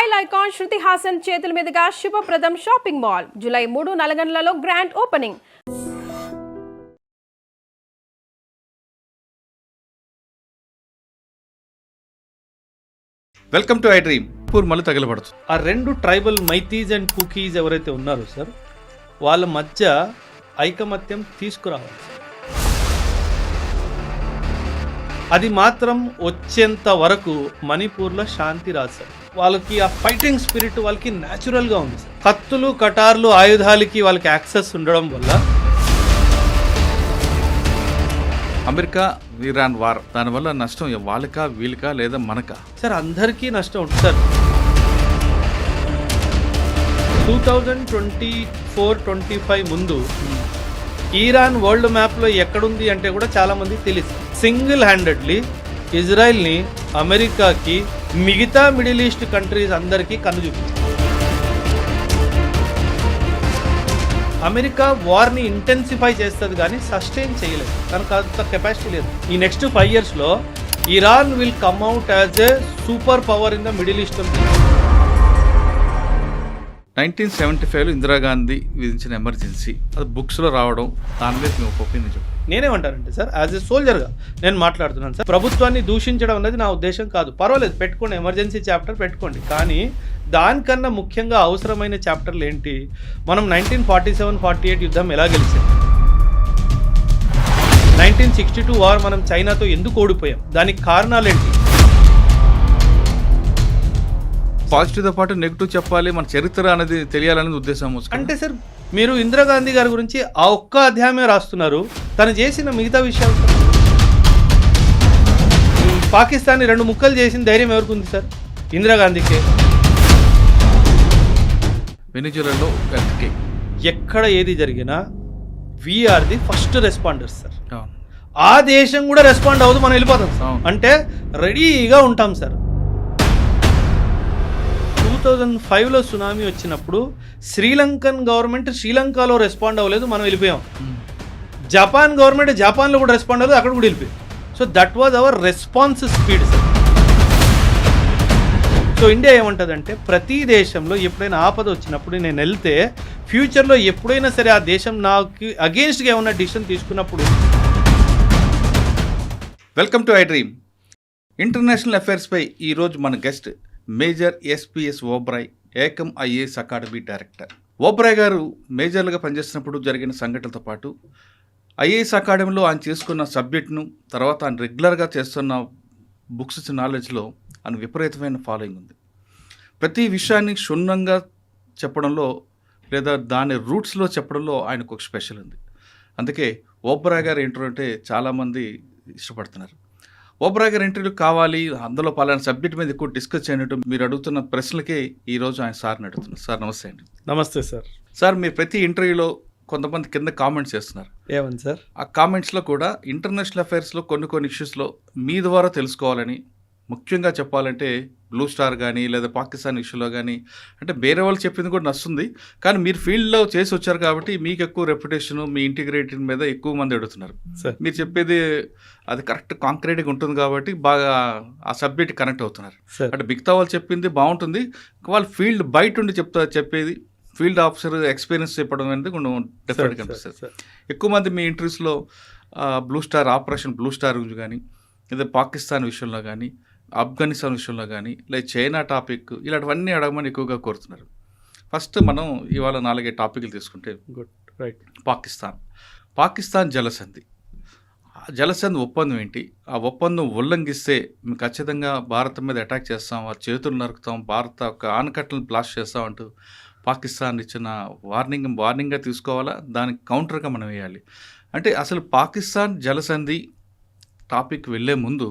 Style icon Shruti Haasan చేతుల మీదుగా శుభప్రదం షాపింగ్ మాల్ జూలై 3 నల్గొండలలో grand opening. Welcome to iDream. పూర్ మళ్ళీ తగలబడుతుంది. ఆ రెండు ట్రైబల్ మైతీస్ అండ్ కుకీస్ ఎవరైతే ఉన్నారో సార్, వాళ్ళ మధ్య ఐకమత్యం తీసుకురావాలి. అది మాత్రం వచ్చేంత వరకు మణిపూర్లో శాంతి రాదు సార్. వాళ్ళకి ఆ ఫైటింగ్ స్పిరిట్ వాళ్ళకి న్యాచురల్గా ఉంది సార్. కత్తులు కటార్లు ఆయుధాలకి వాళ్ళకి యాక్సెస్ ఉండడం వల్ల అమెరికా ఇరాన్ వార్ దానివల్ల నష్టం వాళ్ళకా వీళ్ళకా లేదా మనకా? సార్ అందరికీ నష్టం ఉంటుంది సార్. 2024-25 ముందు ఇరాన్ వరల్డ్ మ్యాప్లో ఎక్కడుంది అంటే కూడా చాలా మందికి తెలియదు. సింగిల్ హ్యాండెడ్లీ ఇజ్రాయెల్ని అమెరికాకి మిగతా మిడిల్ ఈస్ట్ కంట్రీస్ అందరికీ కన్ను చూపించింది. అమెరికా వార్ని ఇంటెన్సిఫై చేస్తుంది కానీ సస్టైన్ చేయలేదు, తనకు అంత కెపాసిటీ లేదు. ఈ నెక్స్ట్ 5 yearsలో Iran will come out as a super power in the middle east. 1975లో ఇందిరాగాంధీ విధించిన ఎమర్జెన్సీ అది బుక్స్లో రావడం, దాని మీద మీ ఒపీనియన్ చెప్పండి. నేనేమంటానంటే సార్, యాజ్ ఎ సోల్జర్గా నేను మాట్లాడుతున్నాను సార్. ప్రభుత్వాన్ని దూషించడం అనేది నా ఉద్దేశం కాదు. పర్వాలేదు, పెట్టుకోండి, ఎమర్జెన్సీ చాప్టర్ పెట్టుకోండి. కానీ దానికన్నా ముఖ్యంగా అవసరమైన చాప్టర్లు ఏంటి? మనం 1947-48 యుద్ధం ఎలా గెలిచాం? 1962 వార్ మనం చైనాతో ఎందుకు ఓడిపోయాం? దానికి కారణాలు ఏంటి? పాజిటివ్తో పాటు నెగిటివ్ చెప్పాలి, మన చరిత్ర అనేది తెలియాలనేది ఉద్దేశం. అంటే సార్, మీరు ఇందిరాగాంధీ గారి గురించి ఆ ఒక్క అధ్యాయమే రాస్తున్నారు, తను చేసిన మిగతా విషయాలు. పాకిస్తాన్ని 2 ముక్కలు చేసిన ధైర్యం ఎవరికి ఉంది సార్? ఇందిరాగాంధీకే. వెనిజులాలో ఎక్కడ ఏది జరిగినా we are the first responders sir. ఆ దేశం కూడా రెస్పాండ్ అవ్వదు, మనం వెళ్ళిపోతాం సార్. అంటే రెడీగా ఉంటాం సార్. 2005లో సునామీ వచ్చినప్పుడు శ్రీలంకన్ గవర్నమెంట్ శ్రీలంకలో రెస్పాండ్ అవ్వలేదు, మనం వెళ్ళిపోయాం. జపాన్ గవర్నమెంట్ జపాన్లో కూడా రెస్పాండ్ అవ్వలేదు, అక్కడ కూడా వెళ్ళిపోయాం. So that was our response speed sir. So India ఏమంటుందంటే, ప్రతి దేశంలో ఎప్పుడైనా ఆపద వచ్చినప్పుడు నేను వెళ్తే ఫ్యూచర్లో ఎప్పుడైనా సరే ఆ దేశం నాకు అగెయిన్స్ట్గా ఏమన్నా డిసిషన్ తీసుకున్నప్పుడు. Welcome to iDream. International అఫైర్స్పై ఈరోజు మన గెస్ట్ మేజర్ ఎస్పీఎస్ ఓబ్రాయ్, ఏకం ఐఏఎస్ అకాడమీ డైరెక్టర్. ఓబ్రాయ్ గారు మేజర్లుగా పనిచేస్తున్నప్పుడు జరిగిన సంఘటనలతో పాటు ఐఏఎస్ అకాడమీలో ఆయన చేసుకున్న సబ్జెక్ట్ను, తర్వాత ఆయన రెగ్యులర్గా చేస్తున్న బుక్స్ నాలెడ్జ్లో ఆయన విపరీతమైన ఫాలోయింగ్ ఉంది. ప్రతి విషయాన్ని క్షుణ్ణంగా చెప్పడంలో లేదా దాని రూట్స్లో చెప్పడంలో ఆయనకు ఒక స్పెషల్ ఉంది. అందుకే ఓబ్రాయ్ గారు ఇంటర్వ్యూ అంటే చాలామంది ఇష్టపడుతున్నారు. ఓబ్రాయ్ గారు ఇంటర్వ్యూ కావాలి, అందులో పలానా సబ్జెక్ట్ మీద ఎక్కువ డిస్కస్ చేయనట్టు మీరు అడుగుతున్న ప్రశ్నలకే ఈరోజు ఆయన సార్ని అడుగుతున్నారు. సార్ నమస్తే అండి. నమస్తే సార్. సార్, మీరు ప్రతి ఇంటర్వ్యూలో కొంతమంది కింద కామెంట్స్ చేస్తున్నారు. ఏమని సార్? ఆ కామెంట్స్లో కూడా ఇంటర్నేషనల్ అఫైర్స్లో కొన్ని ఇష్యూస్లో మీ ద్వారా తెలుసుకోవాలని, ముఖ్యంగా చెప్పాలంటే బ్లూ స్టార్ కానీ లేదా పాకిస్తాన్ ఇష్యూలో కానీ, అంటే వేరే వాళ్ళు చెప్పింది కూడా నచ్చుతుంది, కానీ మీరు ఫీల్డ్లో చేసి వచ్చారు కాబట్టి మీకు ఎక్కువ రెప్యుటేషన్, మీ ఇంటిగ్రేటెడ్ మీద ఎక్కువ మంది అడుగుతున్నారు. మీరు చెప్పేది అది కరెక్ట్ కాంక్రీట్గా ఉంటుంది కాబట్టి బాగా ఆ సబ్జెక్ట్ కనెక్ట్ అవుతున్నారు. అంటే మిగతా వాళ్ళు చెప్పింది బాగుంటుంది, వాళ్ళు ఫీల్డ్ బయట ఉండి చెప్పేది ఫీల్డ్ ఆఫీసర్ ఎక్స్పీరియన్స్ చెప్పడం అనేది కొంచెం డిఫరెంట్గా కనిపిస్తుంది. ఎక్కువ మంది మీ ఇంటర్వ్యూస్లో blue star, operation blue star గురించి కానీ, లేదా పాకిస్తాన్ విషయంలో కానీ, ఆఫ్ఘనిస్తాన్ విషయంలో కానీ, లేదా చైనా టాపిక్, ఇలాంటివన్నీ అడగమని ఎక్కువగా కోరుతున్నారు. ఫస్ట్ మనం ఇవాళ 4 టాపిక్లు తీసుకుంటే, రైట్. పాకిస్తాన్ జలసంధి. జలసంధి ఒప్పందం ఏంటి? ఆ ఒప్పందం ఉల్లంఘిస్తే మేము ఖచ్చితంగా భారత్ మీద అటాక్ చేస్తాం, ఆ చేతులు నరుకుతాం, భారత ఒక ఆనకట్టలను బ్లాస్ట్ చేస్తాం అంటూ పాకిస్తాన్ ఇచ్చిన వార్నింగ్గా తీసుకోవాలా, దానికి కౌంటర్గా మనం వేయాలి. అంటే అసలు పాకిస్తాన్ జలసంధి టాపిక్ వెళ్ళే ముందు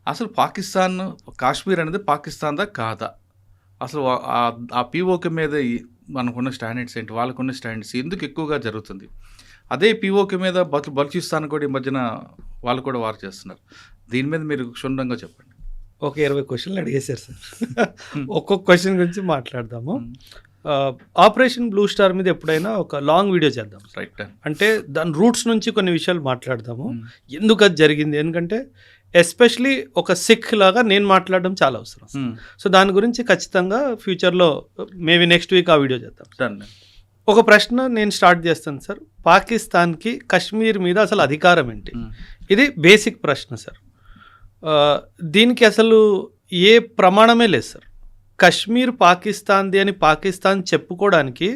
అసలు పాకిస్తాన్, కాశ్మీర్ అనేది పాకిస్తాన్దా కాదా? అసలు ఆ పీఓకే మీద మనకున్న స్టాండర్డ్స్ ఏంటి, వాళ్ళకున్న స్టాండర్డ్స్ ఎందుకు ఎక్కువగా జరుగుతుంది? అదే పీఓకే మీద బలూచిస్తాన్ కూడా ఈ మధ్యన వాళ్ళు కూడా వార్ చేస్తున్నారు. దీని మీద మీరు క్షుణ్ణంగా చెప్పండి. ఒక 20 క్వశ్చన్లు అడిగేశారు సార్. ఒక్కొక్క క్వశ్చన్ గురించి మాట్లాడదాము. ఆపరేషన్ బ్లూ స్టార్ మీద ఎప్పుడైనా ఒక లాంగ్ వీడియో చేద్దాం. రైట్. అంటే దాని రూట్స్ నుంచి కొన్ని విషయాలు మాట్లాడదాము, ఎందుకు అది జరిగింది. ఎందుకంటే ఎస్పెషలీ ఒక సిక్ లాగా నేను మాట్లాడడం చాలా అవసరం. సో దాని గురించి ఖచ్చితంగా ఫ్యూచర్లో మేబీ నెక్స్ట్ వీక్ ఆ వీడియో చేద్దాం. ఒక ప్రశ్న నేను స్టార్ట్ చేస్తాను సార్. పాకిస్తాన్కి కశ్మీర్ మీద అసలు అధికారం ఏంటి? ఇది బేసిక్ ప్రశ్న సార్. దీనికి అసలు ఏ ప్రమాణమే లేదు సార్. కశ్మీర్ పాకిస్తాన్ది అని పాకిస్తాన్ చెప్పుకోవడానికి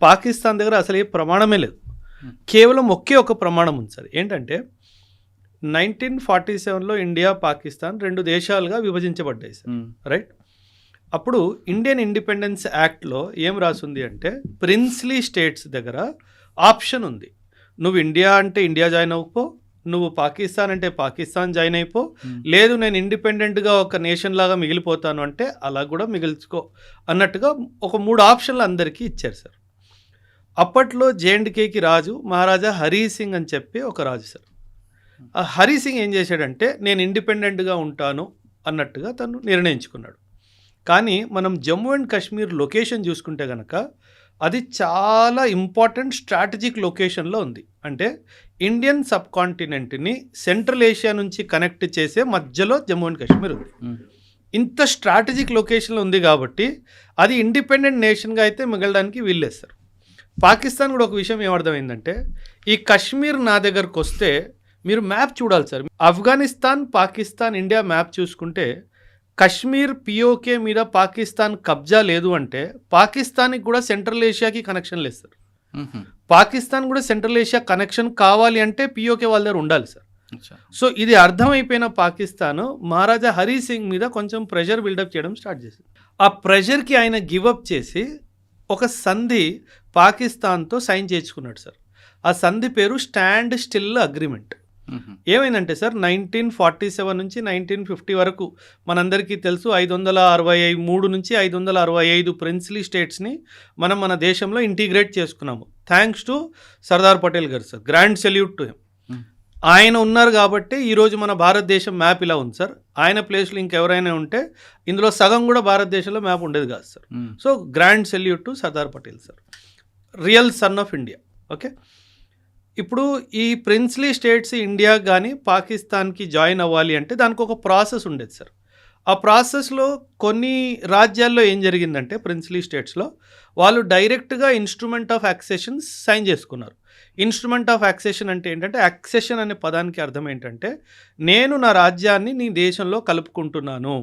పాకిస్తాన్ దగ్గర అసలు ఏ ప్రమాణమే లేదు. కేవలం ఒకే ఒక ప్రమాణం ఉంది సార్. ఏంటంటే 1947లో ఇండియా పాకిస్తాన్ 2 దేశాలుగా విభజించబడ్డాయి సార్, రైట్? అప్పుడు ఇండియన్ ఇండిపెండెన్స్ యాక్ట్లో ఏం రాసింది అంటే ప్రిన్స్లీ స్టేట్స్ దగ్గర ఆప్షన్ ఉంది. నువ్వు ఇండియా అంటే ఇండియా జాయిన్ అవ్వపో, నువ్వు పాకిస్తాన్ అంటే పాకిస్తాన్ జాయిన్ అయిపో, లేదు నేను ఇండిపెండెంట్గా ఒక నేషన్ లాగా మిగిలిపోతాను అంటే అలా కూడా మిగిల్చుకో అన్నట్టుగా ఒక 3 ఆప్షన్లు అందరికీ ఇచ్చారు సార్. అప్పట్లో జేఎండ్కేకి రాజు మహారాజా హరీ సింగ్ అని చెప్పి ఒక రాజు సార్. ఆ హరీ సింగ్ ఏం చేశాడంటే నేను ఇండిపెండెంట్గా ఉంటాను అన్నట్టుగా తను నిర్ణయించుకున్నాడు. కానీ మనం జమ్మూ అండ్ కాశ్మీర్ లొకేషన్ చూసుకుంటే కనుక అది చాలా ఇంపార్టెంట్ స్ట్రాటజిక్ లొకేషన్లో ఉంది. అంటే ఇండియన్ సబ్ కాంటినెంట్ని సెంట్రల్ ఏషియా నుంచి కనెక్ట్ చేసే మధ్యలో జమ్మూ అండ్ కాశ్మీర్ ఉంది. ఇంత స్ట్రాటజిక్ లొకేషన్లో ఉంది కాబట్టి అది ఇండిపెండెంట్ నేషన్గా అయితే మిగలడానికి వీల్లేదు సార్. పాకిస్తాన్ కూడా ఒక విషయం ఏమర్థమైందంటే ఈ కశ్మీర్ నా దగ్గరకు వస్తే మీరు మ్యాప్ చూడాలి sir. Afghanistan Pakistan India map చూసుకుంటే కశ్మీర్ పిఓకే మీద పాకిస్తాన్ కబ్జా లేదు అంటే పాకిస్తాన్కి కూడా సెంట్రల్ ఏషియాకి కనెక్షన్ లేదు సార్. పాకిస్తాన్ కూడా సెంట్రల్ ఏషియా కనెక్షన్ కావాలి అంటే పిఓకే వాళ్ళ దగ్గర ఉండాలి సార్. సో ఇది అర్థమైపోయిన పాకిస్తాన్ మహారాజా హరీ సింగ్ మీద కొంచెం ప్రెషర్ బిల్డప్ చేయడం స్టార్ట్ చేసింది. ఆ ప్రెషర్కి ఆయన గివప్ చేసి ఒక సంధి పాకిస్తాన్తో సైన్ చేయించుకున్నాడు సార్. ఆ సంధి పేరు స్టాండ్ స్టిల్ అగ్రిమెంట్. ఏమైందంటే సార్ 1947 నుంచి 1950 వరకు మనందరికీ తెలుసు 563 నుంచి 565 ప్రిన్స్లీ స్టేట్స్ని మనం మన దేశంలో ఇంటిగ్రేట్ చేసుకున్నాము. థ్యాంక్స్ టు సర్దార్ పటేల్ గారు sir. Grand salute to him. ఆయన ఉన్నారు కాబట్టి ఈరోజు మన భారతదేశం మ్యాప్ ఇలా ఉంది సార్. ఆయన ప్లేస్లో ఇంకెవరైనా ఉంటే ఇందులో సగం కూడా భారతదేశంలో మ్యాప్ ఉండేది కాదు sir. So grand salute to Sardar Patel sir, real son of India. Okay, ఇప్పుడు ఈ ప్రిన్స్లీ స్టేట్స్ ఇండియా కానీ పాకిస్తాన్కి జాయిన్ అవ్వాలి అంటే దానికి ఒక ప్రాసెస్ ఉండేది సార్. ఆ ప్రాసెస్లో కొన్ని రాజ్యాల్లో ఏం జరిగిందంటే ప్రిన్స్లీ స్టేట్స్లో వాళ్ళు డైరెక్ట్గా ఇన్స్ట్రుమెంట్ ఆఫ్ యాక్సెషన్ సైన్ చేసుకున్నారు. ఇన్స్ట్రుమెంట్ ఆఫ్ యాక్సెషన్ అంటే ఏంటంటే యాక్సెషన్ అనే పదానికి అర్థం ఏంటంటే నేను నా రాజ్యాన్ని నీ దేశంలో కలుపుకుంటున్నాను,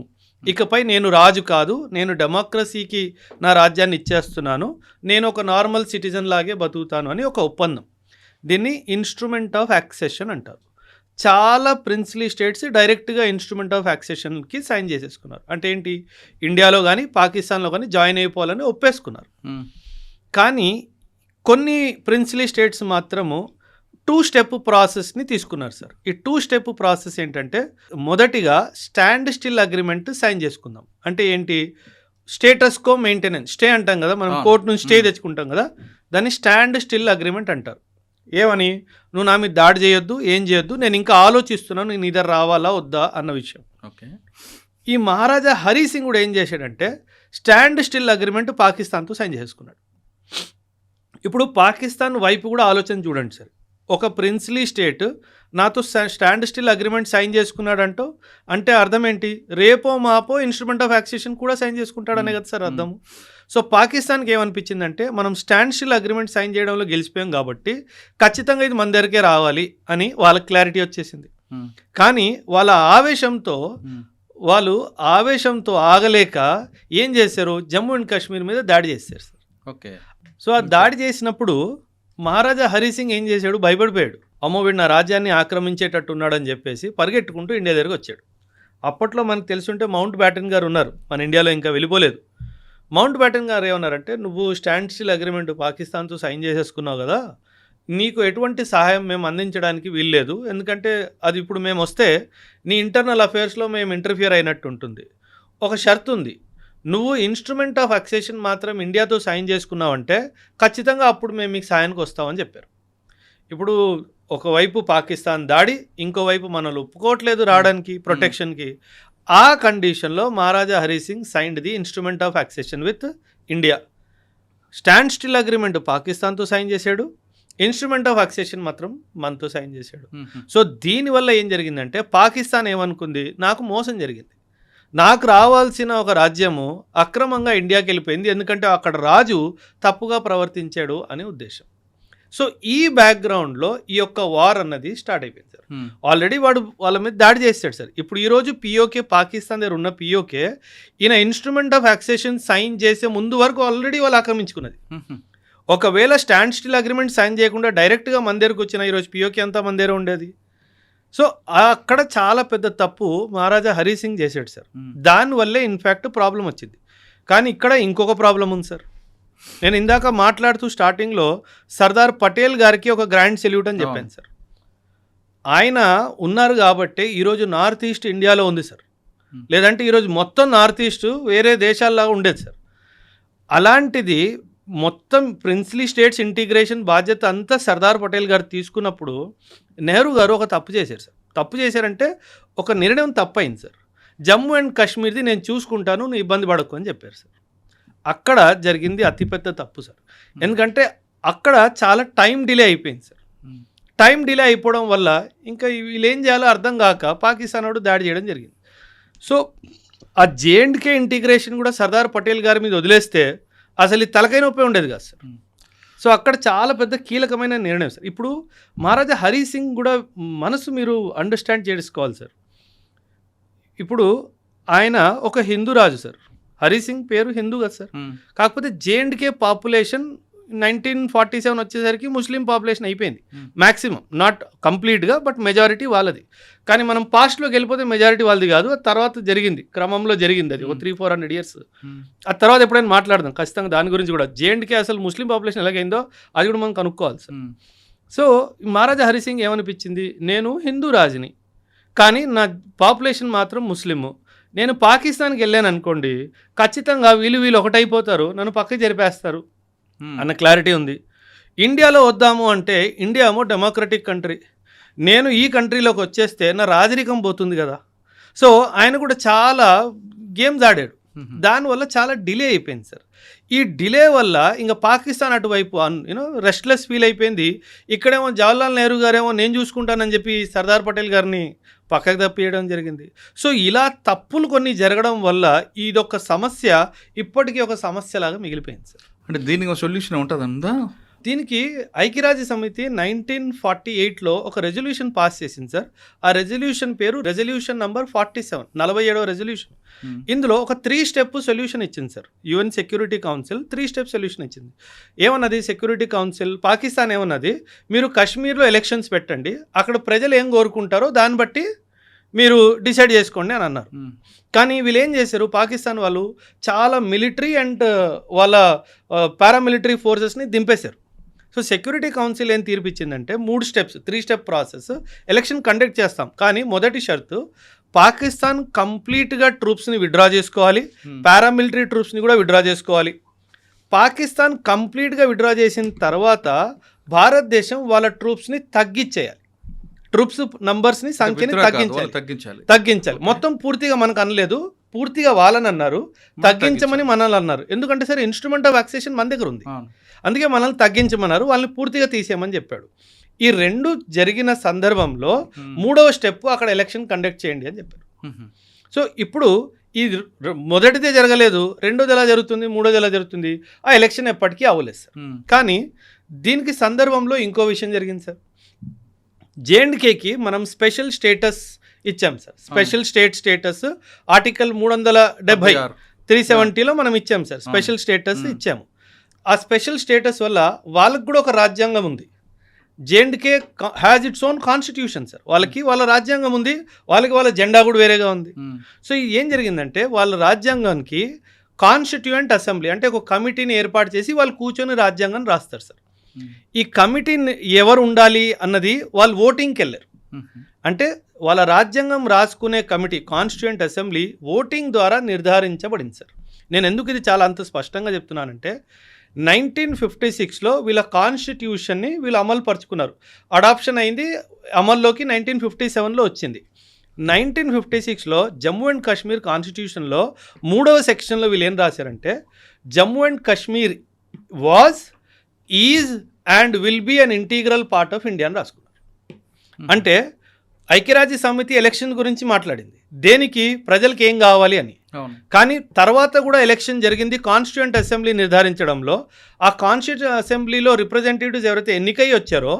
ఇకపై నేను రాజు కాదు, నేను డెమోక్రసీకి నా రాజ్యాన్ని ఇచ్చేస్తున్నాను, నేను ఒక నార్మల్ సిటిజన్ లాగే బతుకుతాను అని ఒక ఒప్పందం. దీన్ని ఇన్స్ట్రుమెంట్ ఆఫ్ యాక్సెషన్ అంటారు. చాలా ప్రిన్స్లీ స్టేట్స్ డైరెక్ట్గా ఇన్స్ట్రుమెంట్ ఆఫ్ యాక్సెషన్కి సైన్ చేసేసుకున్నారు. అంటే ఏంటి, ఇండియాలో కానీ పాకిస్తాన్లో కానీ జాయిన్ అయిపోవాలని ఒప్పేసుకున్నారు. కానీ కొన్ని ప్రిన్స్లీ స్టేట్స్ మాత్రము 2 స్టెప్ ప్రాసెస్ని తీసుకున్నారు సార్. ఈ 2 స్టెప్ ప్రాసెస్ ఏంటంటే మొదటిగా స్టాండ్ స్టిల్ అగ్రిమెంట్ సైన్ చేసుకుందాం. అంటే ఏంటి, స్టేటస్ కో మెయింటెనెన్స్, స్టే అంటాం కదా మనం, కోర్టు నుంచి స్టే తెచ్చుకుంటాం కదా, దాన్ని స్టాండ్ స్టిల్ అగ్రిమెంట్ అంటారు. ఏమని, నువ్వు నా మీద దాడి చేయొద్దు, ఏం చేయొద్దు, నేను ఇంకా ఆలోచిస్తున్నాను నేను ఇద్దరు రావాలా వద్దా అన్న విషయం. ఓకే, ఈ మహారాజా హరీ సింగ్ కూడా ఏం చేశాడంటే స్టాండ్ స్టిల్ అగ్రిమెంట్ పాకిస్తాన్తో సైన్ చేసుకున్నాడు. ఇప్పుడు పాకిస్తాన్ వైపు కూడా ఆలోచన చూడండి సార్. ఒక ప్రిన్స్లీ స్టేట్ నాతో స్టాండ్ స్టిల్ అగ్రిమెంట్ సైన్ చేసుకున్నాడంటో అంటే అర్థం ఏంటి, రేపో మాపో ఇన్స్ట్రుమెంట్ ఆఫ్ యాక్సెషన్ కూడా సైన్ చేసుకుంటాడనే కదా సార్ అర్థము. సో పాకిస్తాన్కి ఏమనిపించిందంటే మనం స్టాండ్ స్టిల్ అగ్రిమెంట్ సైన్ చేయడంలో గెలిచిపోయాం కాబట్టి ఖచ్చితంగా ఇది మన దగ్గరికే రావాలి అని వాళ్ళకి క్లారిటీ వచ్చేసింది. కానీ వాళ్ళ ఆవేశంతో ఆగలేక ఏం చేశారు, జమ్మూ అండ్ కాశ్మీర్ మీద దాడి చేశారు సార్. ఓకే, సో ఆ దాడి చేసినప్పుడు మహారాజా హరీ సింగ్ ఏం చేశాడు, భయపడిపోయాడు. అమ్మో వీడు నా రాజ్యాన్ని ఆక్రమించేటట్టు ఉన్నాడని చెప్పేసి పరిగెట్టుకుంటూ ఇండియా దగ్గరకు వచ్చాడు. అప్పట్లో మనకు తెలుసుంటే మౌంట్ బ్యాటన్ గారు ఉన్నారు, మన ఇండియాలో ఇంకా వెళ్ళిపోలేదు. మౌంట్ బ్యాటన్ గారు ఏమన్నారంటే, నువ్వు స్టాండ్ స్టిల్ అగ్రిమెంట్ పాకిస్తాన్తో సైన్ చేసేసుకున్నావు కదా, నీకు ఎటువంటి సహాయం మేము అందించడానికి వీల్లేదు, ఎందుకంటే అది ఇప్పుడు మేము వస్తే నీ ఇంటర్నల్ అఫేర్స్లో మేము ఇంటర్ఫియర్ అయినట్టు ఉంటుంది. ఒక షరతు ఉంది, నువ్వు ఇన్స్ట్రుమెంట్ ఆఫ్ యాక్సెషన్ మాత్రం ఇండియాతో సైన్ చేసుకున్నావంటే ఖచ్చితంగా అప్పుడు మేము మీకు సాయానికి వస్తామని చెప్పారు. ఇప్పుడు ఒకవైపు పాకిస్తాన్ దాడి, ఇంకోవైపు మనల్ని ఒప్పుకోవట్లేదు రావడానికి ప్రొటెక్షన్కి. ఆ కండిషన్లో Maharaja Hari Singh signed the instrument of accession with India. Stand still agreement పాకిస్తాన్తో సైన్ చేశాడు, ఇన్స్ట్రుమెంట్ ఆఫ్ అక్సెషన్ మాత్రం మనతో సైన్ చేశాడు. సో దీనివల్ల ఏం జరిగిందంటే పాకిస్తాన్ ఏమనుకుంది, నాకు మోసం జరిగింది, నాకు రావాల్సిన ఒక రాజ్యము అక్రమంగా ఇండియాకి వెళ్ళిపోయింది, ఎందుకంటే అక్కడ రాజు తప్పుగా ప్రవర్తించాడు అనే ఉద్దేశం. సో ఈ బ్యాక్గ్రౌండ్లో ఈ యొక్క వార్ అన్నది స్టార్ట్ అయిపోయింది సార్. ఆల్రెడీ వాడు వాళ్ళ మీద దాడి చేస్తాడు సార్. ఇప్పుడు ఈరోజు పిఓకే, పాకిస్తాన్ దగ్గర ఉన్న పిఓకే ఈయన ఇన్స్ట్రుమెంట్ ఆఫ్ అక్సెషన్ సైన్ చేసే ముందు వరకు ఆల్రెడీ వాళ్ళు ఆక్రమించుకున్నది. ఒకవేళ స్టాండ్ స్టిల్ అగ్రిమెంట్ సైన్ చేయకుండా డైరెక్ట్గా మన దగ్గరకు వచ్చిన ఈరోజు పిఓకే అంతా మన దగ్గర ఉండేది. సో అక్కడ చాలా పెద్ద తప్పు మహారాజా హరి సింగ్ చేశాడు సార్. దానివల్లే ఇన్ఫ్యాక్ట్ ప్రాబ్లం వచ్చింది. కానీ ఇక్కడ ఇంకొక ప్రాబ్లం ఉంది సార్. నేను ఇందాక మాట్లాడుతూ స్టార్టింగ్లో సర్దార్ పటేల్ గారికి ఒక గ్రాండ్ సెల్యూట్ అని చెప్పాను సార్. ఆయన ఉన్నారు కాబట్టి ఈరోజు నార్త్ ఈస్ట్ ఇండియాలో ఉంది సార్. లేదంటే ఈరోజు మొత్తం నార్త్ ఈస్ట్ వేరే దేశాల్లాగా ఉండేది సార్. అలాంటిది మొత్తం ప్రిన్స్లీ స్టేట్స్ ఇంటిగ్రేషన్ బాధ్యత అంతా సర్దార్ పటేల్ గారు తీసుకున్నప్పుడు నెహ్రూ గారు ఒక తప్పు చేశారు సార్. తప్పు చేశారంటే ఒక నిర్ణయం తప్పైంది సార్. జమ్మూ అండ్ కాశ్మీర్ది నేను చూసుకుంటాను, నువ్వు ఇబ్బంది పడకు అని చెప్పారు సార్. అక్కడ జరిగింది అతిపెద్ద తప్పు సార్. ఎందుకంటే అక్కడ చాలా టైం డిలే అయిపోయింది సార్. టైం డిలే అయిపోవడం వల్ల ఇంకా వీళ్ళు ఏం చేయాలో అర్థం కాక పాకిస్తాన్ వాడు దాడి చేయడం జరిగింది. సో ఆ జేఎండ్కే ఇంటిగ్రేషన్ కూడా సర్దార్ పటేల్ గారి మీద వదిలేస్తే అసలు ఈ తలకాయ నొప్పి ఉండేది కాదు సార్. సో అక్కడ చాలా పెద్ద కీలకమైన నిర్ణయం సార్. ఇప్పుడు మహారాజా హరి సింగ్ కూడా మనసు మీరు అండర్స్టాండ్ చేసుకోవాలి సార్. ఇప్పుడు ఆయన ఒక హిందూ రాజు సార్. హరి సింగ్ పేరు హిందూ కదా సార్. కాకపోతే జేఎండ్కే పాపులేషన్ 1947 వచ్చేసరికి ముస్లిం పాపులేషన్ అయిపోయింది మ్యాక్సిమం, నాట్ కంప్లీట్గా బట్ మెజారిటీ వాళ్ళది. కానీ మనం పాస్ట్లోకి వెళ్ళిపోతే మెజారిటీ వాళ్ళది కాదు, ఆ తర్వాత జరిగింది, క్రమంలో జరిగింది అది ఒక 300-400 years. ఆ తర్వాత ఎప్పుడైనా మాట్లాడదాం ఖచ్చితంగా దాని గురించి కూడా. జేఎండ్కే అసలు ముస్లిం పాపులేషన్ ఎలాగైందో అది కూడా మనం కనుక్కోవాలి సార్. సో మహారాజా హరి సింగ్ ఏమనిపించింది, నేను హిందూ రాజుని కానీ నా పాపులేషన్ మాత్రం ముస్లిము, నేను పాకిస్తాన్కి వెళ్ళాను అనుకోండి ఖచ్చితంగా వీళ్ళు ఒకటైపోతారు, నన్ను పక్కకి జరిపేస్తారు అన్న క్లారిటీ ఉంది. ఇండియాలో వద్దాము అంటే ఇండియా ఏమో డెమోక్రటిక్ కంట్రీ, నేను ఈ కంట్రీలోకి వచ్చేస్తే నా రాజరికం పోతుంది కదా. సో ఆయన కూడా చాలా గేమ్స్ ఆడాడు. దానివల్ల చాలా డిలే అయిపోయింది సార్. ఈ డిలే వల్ల ఇంకా పాకిస్తాన్ అటువైపు రెస్ట్లెస్ ఫీల్ అయిపోయింది. ఇక్కడేమో జవహర్లాల్ నెహ్రూ గారేమో నేను చూసుకుంటానని చెప్పి సర్దార్ పటేల్ గారిని పక్కకు తప్పియడం జరిగింది. సో ఇలా తప్పులు కొన్ని జరగడం వల్ల ఇదొక సమస్య ఇప్పటికీ ఒక సమస్యలాగా మిగిలిపోయింది సార్. అంటే దీనికి సొల్యూషన్ ఉంటుందా? దీనికి ఐక్యరాజ్య సమితి 1948లో ఒక రెజల్యూషన్ పాస్ చేసింది సార్. ఆ రెజల్యూషన్ పేరు రెజల్యూషన్ నంబర్ 47, 47వ రెజల్యూషన్. ఇందులో ఒక 3 స్టెప్ సొల్యూషన్ ఇచ్చింది sir. UN security council 3 step solution ఇచ్చింది. ఏమన్నది సెక్యూరిటీ కౌన్సిల్, పాకిస్తాన్ ఏమన్నది, మీరు కాశ్మీర్లో ఎలక్షన్స్ పెట్టండి, అక్కడ ప్రజలు ఏం కోరుకుంటారో దాన్ని బట్టి మీరు డిసైడ్ చేసుకోండి అని అన్నారు. కానీ వీళ్ళు ఏం చేశారు, పాకిస్తాన్ వాళ్ళు చాలా మిలిటరీ అండ్ వాళ్ళ పారామిలిటరీ ఫోర్సెస్ని దింపేశారు. సో సెక్యూరిటీ కౌన్సిల్ ఏం తీర్పిచ్చిందంటే 3 steps, 3 step process. Election conduct చేస్తాం కానీ మొదటి షరతు పాకిస్తాన్ కంప్లీట్గా ట్రూప్స్ని విత్డ్రా చేసుకోవాలి, పారామిలిటరీ ట్రూప్స్ని కూడా విత్డ్రా చేసుకోవాలి. పాకిస్తాన్ కంప్లీట్గా విత్డ్రా చేసిన తర్వాత భారతదేశం వాళ్ళ ట్రూప్స్ని తగ్గించేయాలి, ట్రూప్స్ నంబర్స్ని సంఖ్యని తగ్గించాలి. మొత్తం పూర్తిగా మనకు అనలేదు, పూర్తిగా వాళ్ళని అన్నారు, తగ్గించమని మనల్ని అన్నారు. ఎందుకంటే సరే ఇన్స్ట్రుమెంట్ ఆఫ్ అక్సెషన్ మన దగ్గర ఉంది, అందుకే మనల్ని తగ్గించమన్నారు, వాళ్ళని పూర్తిగా తీసేయమని చెప్పాడు. ఈ 2 జరిగిన సందర్భంలో 3వ స్టెప్ అక్కడ ఎలక్షన్ కండక్ట్ చేయండి అని చెప్పారు. సో ఇప్పుడు ఈ మొదటిదే జరగలేదు, 2వది ఎలా జరుగుతుంది, 3వది ఎలా జరుగుతుంది, ఆ ఎలక్షన్ ఎప్పటికీ అవ్వలేదు సార్. కానీ దీనికి సందర్భంలో ఇంకో విషయం జరిగింది సార్. జేఎండ్కేకి మనం స్పెషల్ స్టేటస్ ఇచ్చాం సార్. స్పెషల్ స్టేటస్ ఆర్టికల్ 370 370లో మనం ఇచ్చాం సార్, స్పెషల్ స్టేటస్ ఇచ్చాము. ఆ స్పెషల్ స్టేటస్ వల్ల వాళ్ళకి కూడా ఒక రాజ్యాంగం ఉంది. జేఎండ్కే has its own constitution sir. వాళ్ళకి వాళ్ళ రాజ్యాంగం ఉంది, వాళ్ళకి వాళ్ళ జెండా కూడా వేరేగా ఉంది. సో ఏం జరిగిందంటే వాళ్ళ రాజ్యాంగానికి కాన్స్టిట్యూయెంట్ అసెంబ్లీ అంటే ఒక కమిటీని ఏర్పాటు చేసి వాళ్ళు కూర్చొని రాజ్యాంగాన్ని రాస్తారు సార్. ఈ కమిటీని ఎవరు ఉండాలి అన్నది వాళ్ళు ఓటింగ్కి వెళ్ళారు. అంటే వాళ్ళ రాజ్యాంగం రాసుకునే కమిటీ కాన్స్టిట్యూయెంట్ అసెంబ్లీ ఓటింగ్ ద్వారా నిర్ధారించబడింది సార్. నేను ఎందుకు ఇది చాలా అంత స్పష్టంగా చెప్తున్నానంటే 1956లో వీళ్ళ కాన్స్టిట్యూషన్ని వీళ్ళు అమలు పరుచుకున్నారు. అడాప్షన్ అయింది, అమల్లోకి 1957లో వచ్చింది. 1956లో జమ్మూ అండ్ కాశ్మీర్ కాన్స్టిట్యూషన్లో 3వ సెక్షన్లో వీళ్ళు ఏం రాశారంటే Jammu and Kashmir is and will be an integral part of India అని రాసుకున్నారు. అంటే ఐక్యరాజ్య సమితి ఎలక్షన్ గురించి మాట్లాడింది, దేనికి, ప్రజలకు ఏం కావాలి అని. కానీ తర్వాత కూడా ఎలక్షన్ జరిగింది కాన్స్టిట్యూయెంట్ అసెంబ్లీ నిర్ధారించడంలో. ఆ కాన్స్టిట్యూయెంట్ అసెంబ్లీలో రిప్రజెంటేటివ్స్ ఎవరైతే ఎన్నికై వచ్చారో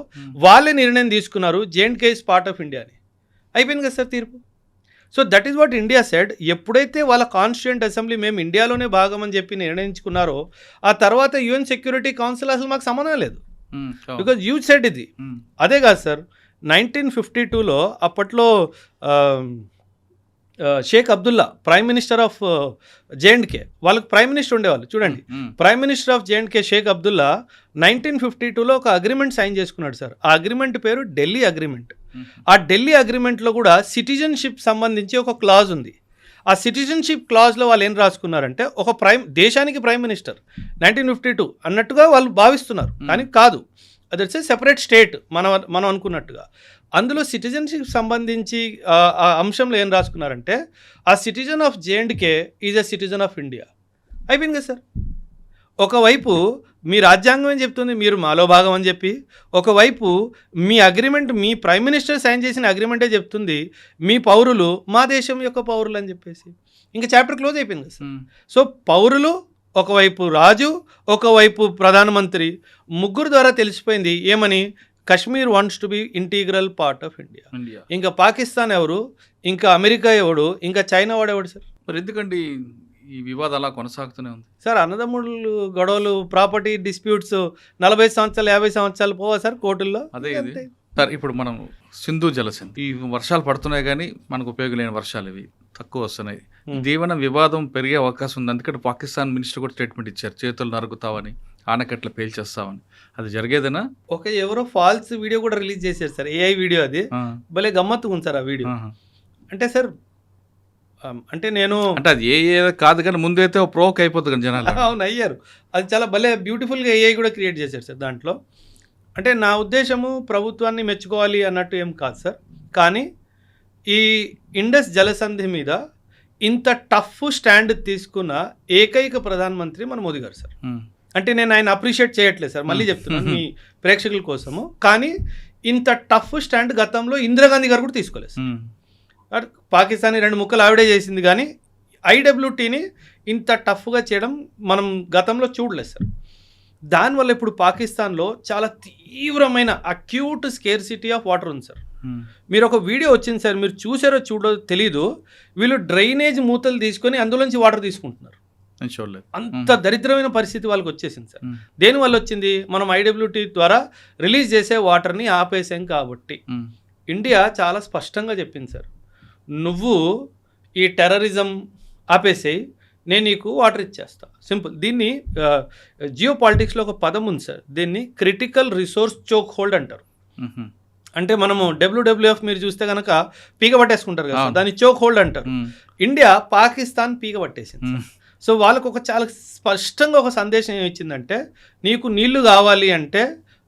వాళ్ళే నిర్ణయం తీసుకున్నారు J&K is part of India అని. అయిపోయింది కదా సార్ తీర్పు. So that is what India said. ఎప్పుడైతే వాళ్ళ కాన్స్టిట్యూయెంట్ అసెంబ్లీ మేము ఇండియాలోనే భాగం అని చెప్పి నిర్ణయించుకున్నారో, ఆ తర్వాత UN సెక్యూరిటీ కౌన్సిల్ అసలు మాకు సంబంధం లేదు, బికాజ్ యూ సెడ్ ఇది. అదే కాదు సార్, 1952లో అప్పట్లో Sheikh Abdullah prime minister of J&K, వాళ్ళకి ప్రైమ్ మినిస్టర్ ఉండేవాళ్ళు చూడండి. Prime minister of J&K Sheikh Abdullah 1952లో ఒక అగ్రిమెంట్ సైన్ చేసుకున్నాడు సార్. ఆ అగ్రిమెంట్ పేరు ఢిల్లీ అగ్రిమెంట్. ఆ ఢిల్లీ అగ్రిమెంట్లో కూడా సిటిజన్షిప్ సంబంధించి ఒక క్లాజ్ ఉంది. ఆ సిటిజన్షిప్ క్లాజ్లో వాళ్ళు ఏం రాసుకున్నారంటే, ఒక దేశానికి ప్రైమ్ మినిస్టర్ 1952 అన్నట్టుగా వాళ్ళు భావిస్తున్నారు, కానీ కాదు, అది వచ్చే సెపరేట్ స్టేట్ మనం అనుకున్నట్టుగా. అందులో సిటిజన్షిప్ సంబంధించి ఆ అంశంలో ఏం రాసుకున్నారంటే, ఆ citizen of J&K is a citizen of India. అయిపోయింది కదా సార్. ఒకవైపు మీ రాజ్యాంగం ఏం చెప్తుంది, మీరు మాలో భాగం అని చెప్పి, ఒకవైపు మీ అగ్రిమెంట్, మీ ప్రైమ్ మినిస్టర్ సైన్ చేసిన అగ్రిమెంటే చెప్తుంది మీ పౌరులు మా దేశం యొక్క పౌరులు అని చెప్పేసి. ఇంకా చాప్టర్ క్లోజ్ అయిపోయింది కదా సార్. సో పౌరులు ఒకవైపు, రాజు ఒకవైపు, ప్రధానమంత్రి, ముగ్గురు ద్వారా తెలిసిపోయింది ఏమని, Kashmir wants to be integral part of India. ఇంకా పాకిస్తాన్ ఎవరు, ఇంకా అమెరికా ఎవడు, ఇంకా చైనా వాడు ఎవడు సార్? మరి ఎందుకండి ఈ వివాదం అలా కొనసాగుతూనే ఉంది సార్? అన్నదమ్ముళ్ళు గొడవలు, ప్రాపర్టీ డిస్ప్యూట్స్ 40 సంవత్సరాలు 50 సంవత్సరాలు పోవా సార్ కోర్టుల్లో? అదే సార్. ఇప్పుడు మనం సింధు జలసింధు, ఈ వర్షాలు పడుతున్నాయి కానీ మనకు ఉపయోగం లేని వర్షాలు ఇవి తక్కువ వస్తున్నాయి. దీవెన వివాదం పెరిగే అవకాశం ఉంది. అందుకని పాకిస్తాన్ మినిస్టర్ కూడా స్టేట్మెంట్ ఇచ్చారు, చేతులు నరుగుతావని, ఆనకట్ల పేల్చేస్తామని. అది జరిగేదేనా? ఒక ఎవరో ఫాల్స్ వీడియో కూడా రిలీజ్ చేశారు సార్, AI వీడియో. అది భలే గమ్మత్తుగా ఉంది సార్ ఆ వీడియో. అంటే సార్, అంటే నేను అంటే అది ఏ కాదు కానీ ముందైతే ప్రోక్ అయిపోతుంది కానీ జనాలు. అవును, అయ్యారు. అది చాలా భలే బ్యూటిఫుల్గా AI కూడా క్రియేట్ చేశారు సార్ దాంట్లో. అంటే నా ఉద్దేశము ప్రభుత్వాన్ని మెచ్చుకోవాలి అన్నట్టు ఏం కాదు సార్, కానీ ఈ ఇండస్ జలసంధి మీద ఇంత టఫ్ స్టాండ్ తీసుకున్న ఏకైక ప్రధానమంత్రి మన మోదీ గారు సార్. అంటే నేను ఆయన అప్రిషియేట్ చేయట్లేదు సార్, మళ్ళీ చెప్తున్నాను మీ ప్రేక్షకుల కోసము. కానీ ఇంత టఫ్ స్టాండ్ గతంలో ఇందిరాగాంధీ గారు కూడా తీసుకోలేదు సార్. పాకిస్తాన్ 2 ముక్కలు ఆవిడే చేసింది, కానీ IWTని ఇంత టఫ్గా చేయడం మనం గతంలో చూడలేదు సార్. దానివల్ల ఇప్పుడు పాకిస్తాన్లో చాలా తీవ్రమైన అక్యూట్ స్కేర్సిటీ ఆఫ్ వాటర్ ఉంది సార్. మీరు ఒక వీడియో వచ్చింది సార్, మీరు చూసారో చూడో తెలీదు, వీళ్ళు డ్రైనేజ్ మూతలు తీసుకొని అందులోంచి వాటర్ తీసుకుంటున్నారు. అంత దరిద్రమైన పరిస్థితి వాళ్ళకి వచ్చేసింది సార్. దేనివల్ల వచ్చింది, మనం IWT ద్వారా రిలీజ్ చేసే వాటర్ని ఆపేసాం కాబట్టి. ఇండియా చాలా స్పష్టంగా చెప్పింది సార్, నువ్వు ఈ టెర్రరిజం ఆపేసేయి, నేను నీకు వాటర్ ఇచ్చేస్తా, సింపుల్. దీన్ని జియో పాలిటిక్స్లో ఒక పదం ఉంది సార్, దీన్ని క్రిటికల్ రిసోర్స్ చోక్ హోల్డ్ అంటారు. అంటే మనము WWF మీరు చూస్తే కనుక పీక పట్టేసుకుంటారు కదా, దాన్ని చోక్ హోల్డ్ అంటారు. ఇండియా పాకిస్తాన్ పీక పట్టేసింది. సో వాళ్ళకు ఒక చాలా స్పష్టంగా ఒక సందేశం ఏమి ఇచ్చిందంటే, నీకు నీళ్లు కావాలి అంటే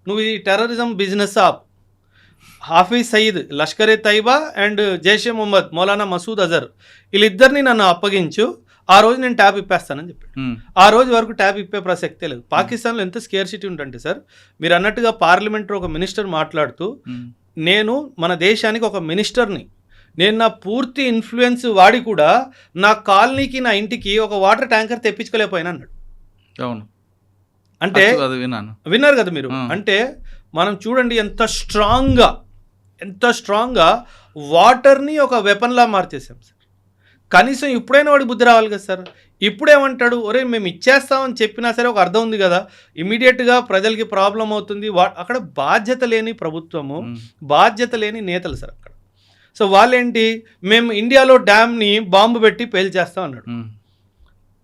నువ్వు ఈ టెర్రరిజం బిజినెస్ ఆప్. హాఫీజ్ సయీద్, లష్కర్ ఏ తైబా అండ్ జైషే మొహమ్మద్ మౌలానా మసూద్ అజర్, వీళ్ళిద్దరిని నన్ను అప్పగించు, ఆ రోజు నేను ట్యాబ్ ఇప్పేస్తానని చెప్పాడు. ఆ రోజు వరకు ట్యాబ్ ఇప్పే ప్రసక్తే లేదు. పాకిస్తాన్లో ఎంత స్కేర్సిటీ ఉంటుంటే సార్, మీరు అన్నట్టుగా పార్లమెంట్లో ఒక మినిస్టర్ మాట్లాడుతూ, నేను మన దేశానికి ఒక మినిస్టర్ని, నేను నా పూర్తి ఇన్ఫ్లుయెన్స్ వాడి కూడా నా కాలనీకి, నా ఇంటికి ఒక వాటర్ ట్యాంకర్ తెప్పించుకోలేకపోయినా అన్నాడు. అవును, అంటే విన్నారు కదా మీరు. అంటే మనం చూడండి ఎంత స్ట్రాంగ్గా వాటర్ని ఒక వెపన్లా మార్చేసాం సార్. కనీసం ఇప్పుడైనా వాడికి బుద్ధి రావాలి కదా సార్. ఇప్పుడేమంటాడు, ఒరే మేము ఇచ్చేస్తామని చెప్పినా సరే ఒక అర్థం ఉంది కదా, ఇమీడియట్గా ప్రజలకి ప్రాబ్లం అవుతుంది. అక్కడ బాధ్యత లేని ప్రభుత్వము, బాధ్యత లేని నేతలు సార్ అక్కడ. సో వాళ్ళేంటి, మేము ఇండియాలో డ్యామ్ని బాంబు పెట్టి పేల్చేస్తాం అన్నాడు.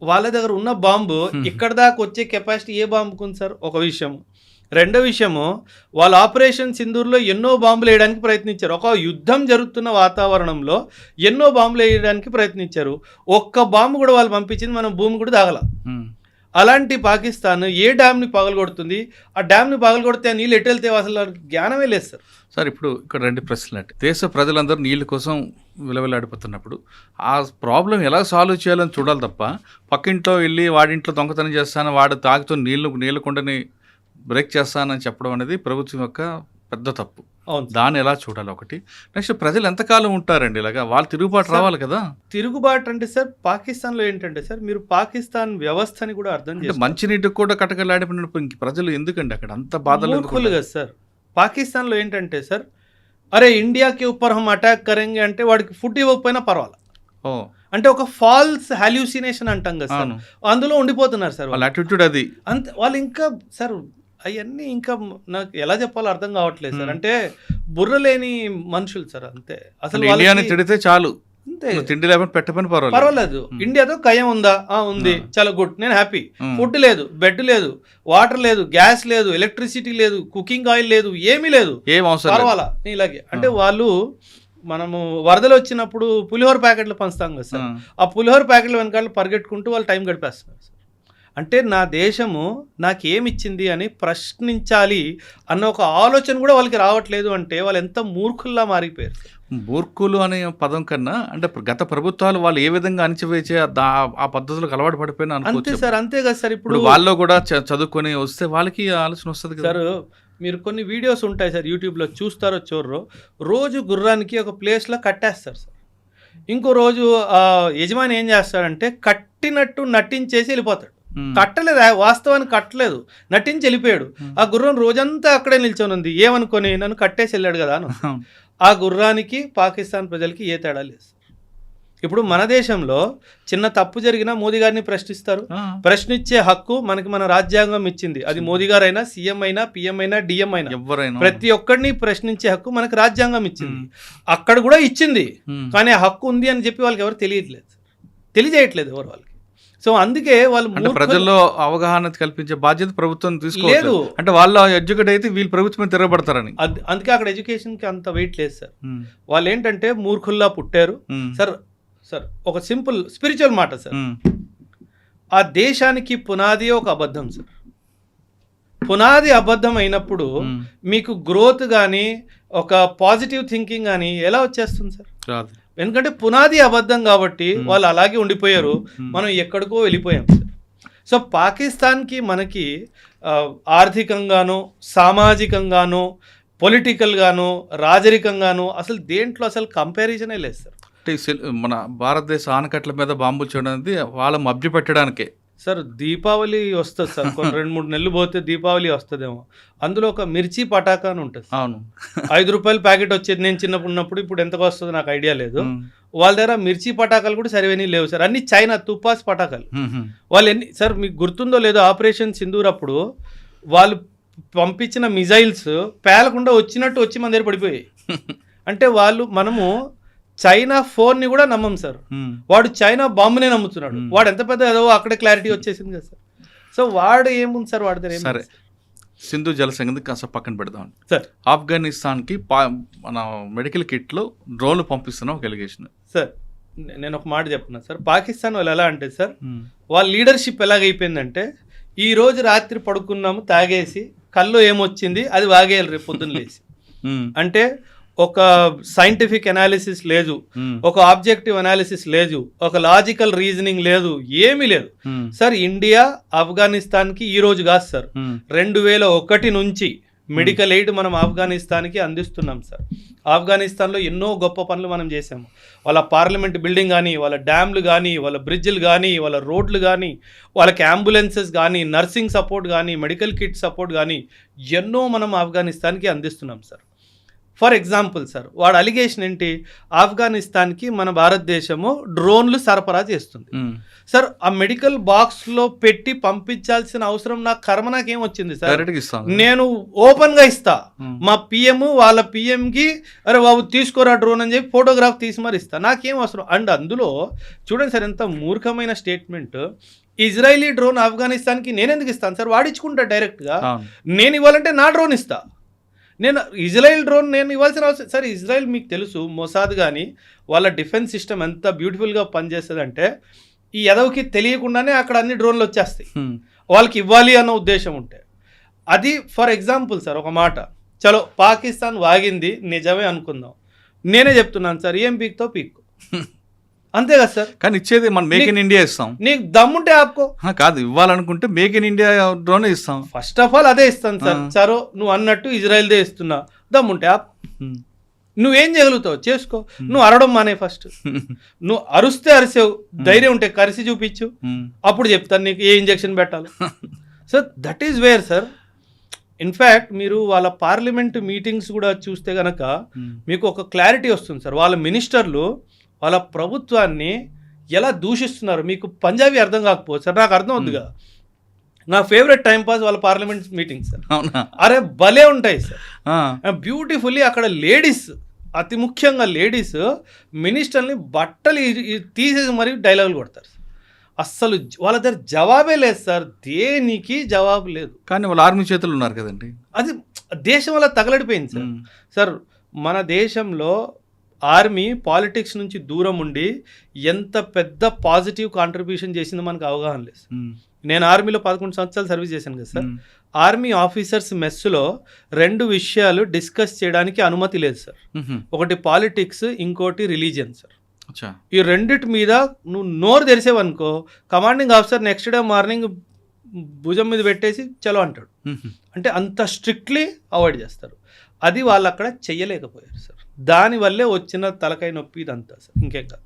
వాళ్ళ దగ్గర ఉన్న బాంబు ఇక్కడ దాకా వచ్చే కెపాసిటీ ఏ బాంబుకు ఉంది సార్? ఒక విషయం. రెండో విషయము, వాళ్ళ ఆపరేషన్ సింధూర్లో ఎన్నో బాంబులు వేయడానికి ప్రయత్నించారు. ఒక యుద్ధం జరుగుతున్న వాతావరణంలో ఎన్నో బాంబులు వేయడానికి ప్రయత్నించారు. ఒక్క బాంబు కూడా వాళ్ళు పంపించింది మనం భూమి కూడా దాగల. అలాంటి పాకిస్తాన్ ఏ డ్యామ్ని పగలగొడుతుంది, ఆ డ్యామ్ని పగలగొడితే ఆ నీళ్ళు ఎటు వెళ్తే అసలు జ్ఞానమే లేదు సార్. సార్ ఇప్పుడు ఇక్కడ 2 ప్రశ్నలు అంటే, దేశ ప్రజలందరూ నీళ్ళ కోసం విలవిలాడిపోతున్నప్పుడు ఆ ప్రాబ్లం ఎలా సాల్వ్ చేయాలని చూడాలి తప్ప, పక్కింట్లో వెళ్ళి వాడింట్లో దొంగతనం చేస్తాను, వాడు తాగుతూ నీళ్ళు కుండని బ్రేక్ చేస్తానని చెప్పడం అనేది ప్రభుత్వం యొక్క పెద్ద తప్పు. అవును సార్. దాన్ని ఎలా చూడాలి ఒకటి. నెక్స్ట్ ప్రజలు ఎంతకాలం ఉంటారండి ఇలాగా? వాళ్ళు తిరుగుబాటు రావాలి కదా. తిరుగుబాటు అంటే సార్ పాకిస్తాన్లో ఏంటంటే సార్ మీరు పాకిస్తాన్ వ్యవస్థని కూడా అర్థం అంటే చేసుకోవాలి. మంచినీటికి కూడా కటకలాడిపోయినప్పుడు ఇంక ప్రజలు ఎందుకండి అక్కడ అంత బాధలు ఎందుకు మూర్ఖులు కదా సార్. పాకిస్తాన్లో ఏంటంటే సార్ అరే ఇండియాకి ఊపర్ హమ్ అటాక్ కరెంగే అంటే వాడికి ఫుడ్ ఇవ్వకపోయినా పర్వాలేదు. ఓ అంటే ఒక ఫాల్స్ హాల్యూసినేషన్ అంటాం కదా సార్, అవును. అందులో ఉండిపోతున్నారు సార్ వాళ్ళ వాళ్ళు. యాటిట్యూడ్ అది. అంతే వాళ్ళు ఇంకా సార్ అవన్నీ ఇంకా నాకు ఎలా చెప్పాలో అర్థం కావట్లేదు సార్. అంటే బుర్ర లేని మనుషులు సార్ అంతే. అసలు ఇండియాని వాళ్ళకి తిడితే చాలు, అంతే నువ్వు తిండి లేకపోతే పెట్టపని పర్వాలేదు. పర్వాలేదు. ఇండియాతో కయం ఉందా? ఉంది, చాలా గుడ్, నేను హ్యాపీ. ఫుడ్ లేదు, బెడ్ లేదు, వాటర్ లేదు, గ్యాస్ లేదు, ఎలక్ట్రిసిటీ లేదు, కుకింగ్ ఆయిల్ లేదు, ఏమీ లేదు, ఏం అవసరం లేదు. పర్వాలా ఇలాగే. అంటే వాళ్ళు మనము వరదలు వచ్చినప్పుడు పులిహోర ప్యాకెట్లు పంచుతాం కదా సార్, ఆ పులిహోర ప్యాకెట్ల వెనకాల పరిగెట్టుకుంటూ వాళ్ళు టైం గడిపేస్తున్నారు సార్. అంటే నా దేశము నాకేమిచ్చింది అని ప్రశ్నించాలి అన్న ఒక ఆలోచన కూడా వాళ్ళకి రావట్లేదు. అంటే వాళ్ళు ఎంత మూర్ఖుల్లా మారిపోయారు. మూర్ఖులు అనే పదం కన్నా అంటే గత ప్రభుత్వాలు వాళ్ళు ఏ విధంగా అణిచివేసే ఆ పద్ధతులకు అలవాటు పడిపోయినా అంతే అనుకోవచ్చు. సార్, అంతే కదా సార్. ఇప్పుడు వాళ్ళు కూడా చదువుకొని వస్తే వాళ్ళకి ఆలోచన వస్తుంది కదా. సార్ మీరు కొన్ని వీడియోస్ ఉంటాయి సార్ యూట్యూబ్లో, చూస్తారో చూడరో, రోజు గుర్రానికి ఒక ప్లేస్లో కట్టేస్తారు సార్. ఇంకో రోజు యజమాని ఏం చేస్తాడంటే కట్టినట్టు నటించేసి వెళ్ళిపోతాడు. కట్టలేదు, వాస్తవానికి కట్టలేదు, నటించి వెళ్ళిపోయాడు. ఆ గుర్రం రోజంతా అక్కడే నిల్చొని ఉంది. ఏమనుకొని నన్ను కట్టేసి వెళ్ళాడు కదా అని. ఆ గుర్రానికి పాకిస్తాన్ ప్రజలకి ఏ తేడా లేదు. ఇప్పుడు మన దేశంలో చిన్న తప్పు జరిగినా మోదీ గారిని ప్రశ్నిస్తారు. ప్రశ్నించే హక్కు మనకి మన రాజ్యాంగం ఇచ్చింది. అది మోదీ గారు అయినా, సీఎం అయినా, పిఎం అయినా, డిఎం అయినా ఎవరైనా ప్రతి ఒక్కరిని ప్రశ్నించే హక్కు మనకి రాజ్యాంగం ఇచ్చింది. అక్కడ కూడా ఇచ్చింది, కానీ ఆ హక్కు ఉంది అని చెప్పి వాళ్ళకి ఎవరు తెలియజేయట్లేదు ఎవరు వాళ్ళకి. సో అందుకే వాళ్ళు ప్రజల్లో అవగాహన కల్పించే బాధ్యత ప్రభుత్వం తీసుకోలేదు. లేదు. అంటే వాళ్ళు ఎడ్యుకేట్ అయితే వీళ్ళు ప్రభుత్వం తిరగబడతారని. అందుకే అక్కడ ఎడ్యుకేషన్కి అంత వెయిట్ లేదు సార్. వాళ్ళు ఏంటంటే మూర్ఖుల్లా పుట్టారు సార్. సార్ ఒక సింపుల్ స్పిరిచువల్ మాట సార్, ఆ దేశానికి పునాది ఒక అబద్ధం సార్. పునాది అబద్ధం అయినప్పుడు మీకు గ్రోత్ కానీ ఒక పాజిటివ్ థింకింగ్ కానీ ఎలా వచ్చేస్తుంది సార్? రాదు. ఎందుకంటే పునాది అబద్ధం కాబట్టి వాళ్ళు అలాగే ఉండిపోయారు, మనం ఎక్కడికో వెళ్ళిపోయాం సార్. సో పాకిస్తాన్కి మనకి ఆర్థికంగాను, సామాజికంగాను, పొలిటికల్గాను, రాజరికంగాను అసలు దేంట్లో అసలు కంపారిజనే లేదు సార్. మన భారతదేశ ఆనకట్ల మీద బాంబులు చేయడం అనేది వాళ్ళ మభ్య పెట్టడానికే సార్. దీపావళి వస్తుంది సార్, కొన్ని 2-3 నెలలు పోతే దీపావళి వస్తుందేమో. అందులో ఒక మిర్చి పటాకా అని ఉంటుంది. అవును, 5 రూపాయల ప్యాకెట్ వచ్చేది నేను చిన్నప్పుడు ఉన్నప్పుడు. ఇప్పుడు ఎంతకు వస్తుందో నాకు ఐడియా లేదు. వాళ్ళ దగ్గర మిర్చి పటాకాలు కూడా సరివేనీ లేవు సార్, అన్ని చైనా తుపాస్ పటాకాలు. వాళ్ళు సార్ మీకు గుర్తుందో లేదో ఆపరేషన్ సింధూర్ అప్పుడు వాళ్ళు పంపించిన మిజైల్స్ పేలకుండా వచ్చినట్టు వచ్చి మన దగ్గర పడిపోయాయి. అంటే మనము చైనా ఫోన్ని కూడా నమ్మం సార్, వాడు చైనా బాంబునే నమ్ముతున్నాడు. వాడు ఎంత పెద్ద ఏదో అక్కడే క్లారిటీ వచ్చేసింది కదా సార్. సో వాడు ఏముంది సార్ వాడి దగ్గర. సరే, సింధు జల సంగతి కాస్త పక్కన పెడదాం సార్. ఆఫ్ఘనిస్తాన్కి మన మెడికల్ కిట్లు డ్రోన్లు పంపిస్తున్నాం ఒక ఎలిగేషన్. సార్ నేను ఒక మాట చెప్తున్నా సార్, పాకిస్తాన్ వాళ్ళు ఎలా అంటే సార్ వాళ్ళ లీడర్షిప్ ఎలాగైపోయిందంటే ఈ రోజు రాత్రి పడుకున్నాము తాగేసి కళ్ళు ఏమొచ్చింది అది వాగేయాలి రేపు పొద్దున్న లేచి. అంటే ఒక సైంటిఫిక్ అనాలిసిస్ లేదు, ఒక ఆబ్జెక్టివ్ అనాలిసిస్ లేదు, ఒక లాజికల్ రీజనింగ్ లేదు, ఏమీ లేదు సార్. ఇండియా ఆఫ్ఘనిస్తాన్కి ఈ రోజు కాదు సార్, 2001 నుంచి మెడికల్ ఎయిడ్ మనం ఆఫ్ఘనిస్తాన్కి అందిస్తున్నాం సార్. ఆఫ్ఘనిస్తాన్లో ఎన్నో గొప్ప పనులు మనం చేసాము. వాళ్ళ పార్లమెంట్ బిల్డింగ్ కానీ, వాళ్ళ డ్యామ్లు కానీ, వాళ్ళ బ్రిడ్జ్లు కానీ, వాళ్ళ రోడ్లు కానీ, వాళ్ళకి అంబులెన్సెస్ కానీ, నర్సింగ్ సపోర్ట్ కానీ, మెడికల్ కిట్ సపోర్ట్ కానీ ఎన్నో మనం ఆఫ్ఘనిస్తాన్కి అందిస్తున్నాం సార్. ఫర్ ఎగ్జాంపుల్ సార్ వాడు అలిగేషన్ ఏంటి, ఆఫ్ఘనిస్తాన్కి మన భారతదేశము డ్రోన్లు సరఫరా చేస్తుంది సార్. ఆ మెడికల్ బాక్స్లో పెట్టి పంపించాల్సిన అవసరం నాకేం వచ్చింది సార్? నేను ఓపెన్గా ఇస్తా, మా పిఎం వాళ్ళ పిఎంకి అరే బాబు తీసుకోరా డ్రోన్ అని చెప్పి ఫోటోగ్రాఫ్ తీసి మరి ఇస్తా, నాకేం అవసరం. అండ్ అందులో చూడండి సార్ ఎంత మూర్ఖమైన స్టేట్మెంట్. ఇజ్రాయిలీ డ్రోన్ ఆఫ్ఘనిస్తాన్కి నేను ఎందుకు ఇస్తాను సార్? వాడించుకుంటా డైరెక్ట్గా. నేను ఇవ్వాలంటే నా డ్రోన్ ఇస్తా. నేను ఇజ్రాయెల్ డ్రోన్ నేను ఇవ్వాల్సిన అవసరం సార్. ఇజ్రాయెల్ మీకు తెలుసు మొసాద్ కానీ వాళ్ళ డిఫెన్స్ సిస్టమ్ ఎంత బ్యూటిఫుల్గా పనిచేస్తుంది అంటే ఈ ఎదవకి తెలియకుండానే అక్కడ అన్ని డ్రోన్లు వచ్చేస్తాయి వాళ్ళకి ఇవ్వాలి అన్న ఉద్దేశం ఉంటే. అది ఫర్ ఎగ్జాంపుల్ సార్ ఒక మాట. చలో పాకిస్తాన్ వాగింది నిజమే అనుకుందాం, నేనే చెప్తున్నాను సార్, ఏం పీక్తో పీక్కు అంతే కదా సార్. కానీ ఇచ్చేది మనం మేక్ ఇన్ ఇండియా ఇస్తాం. నీకు దమ్ముంటే ఆపుకో. కాదు, ఇవ్వాలనుకుంటే మేక్ ఇన్ ఇండియా డ్రోనే ఇస్తాం. ఫస్ట్ ఆఫ్ ఆల్ అదే ఇస్తాను సార్. సరే నువ్వు అన్నట్టు ఇజ్రాయెల్దే ఇస్తున్నా, దమ్ముంటే ఆపు. నువ్వేం చేయగలుగుతావు చేసుకో. నువ్వు అరవడం మానే ఫస్ట్. నువ్వు అరుస్తే అరిసావు, ధైర్యం ఉంటే కరిసి చూపించు, అప్పుడు చెప్తాను నీకు ఏ ఇంజెక్షన్ పెట్టాలి. So that is where sir. In fact మీరు వాళ్ళ పార్లమెంట్ మీటింగ్స్ కూడా చూస్తే కనుక మీకు ఒక క్లారిటీ వస్తుంది సార్. వాళ్ళ మినిస్టర్లు వాళ్ళ ప్రభుత్వాన్ని ఎలా దూషిస్తున్నారు. మీకు పంజాబీ అర్థం కాకపోవచ్చు సార్, నాకు అర్థం అవుతుందిగా. నా ఫేవరెట్ టైం పాస్ వాళ్ళ పార్లమెంట్ మీటింగ్ సార్. అరే భలే ఉంటాయి సార్, బ్యూటిఫుల్లీ. అక్కడ లేడీస్, అతి ముఖ్యంగా లేడీస్ మినిస్టర్ని బట్టలు తీసేసి మరీ డైలాగులు కొడతారు. అస్సలు వాళ్ళ దగ్గర జవాబే లేదు సార్, దేనికి జవాబు లేదు. కానీ వాళ్ళు ఆర్మీ చేతులు ఉన్నారు కదండి. అది దేశం వల్ల తగలడిపోయింది సార్. సార్ మన దేశంలో ఆర్మీ పాలిటిక్స్ నుంచి దూరం ఉండి ఎంత పెద్ద పాజిటివ్ కాంట్రిబ్యూషన్ చేసిందో మనకు అవగాహన లేదు. నేను ఆర్మీలో 11 సంవత్సరాలు సర్వీస్ చేశాను కదా సార్. ఆర్మీ ఆఫీసర్స్ మెస్సులో 2 విషయాలు డిస్కస్ చేయడానికి అనుమతి లేదు సార్. ఒకటి పాలిటిక్స్, ఇంకోటి రిలీజియన్ సార్. ఈ రెండిటి మీద నువ్వు నోరు తెరిసేవనుకో, commanding officer next day morning భుజం మీద పెట్టేసి చలో అంటాడు. అంటే అంత స్ట్రిక్ట్లీ అవాయిడ్ చేస్తారు. అది వాళ్ళు అక్కడ చెయ్యలేకపోయారు సార్. దానివల్లే వచ్చిన తలకాయ నొప్పి ఇదంతా సార్, ఇంకేం కాదు.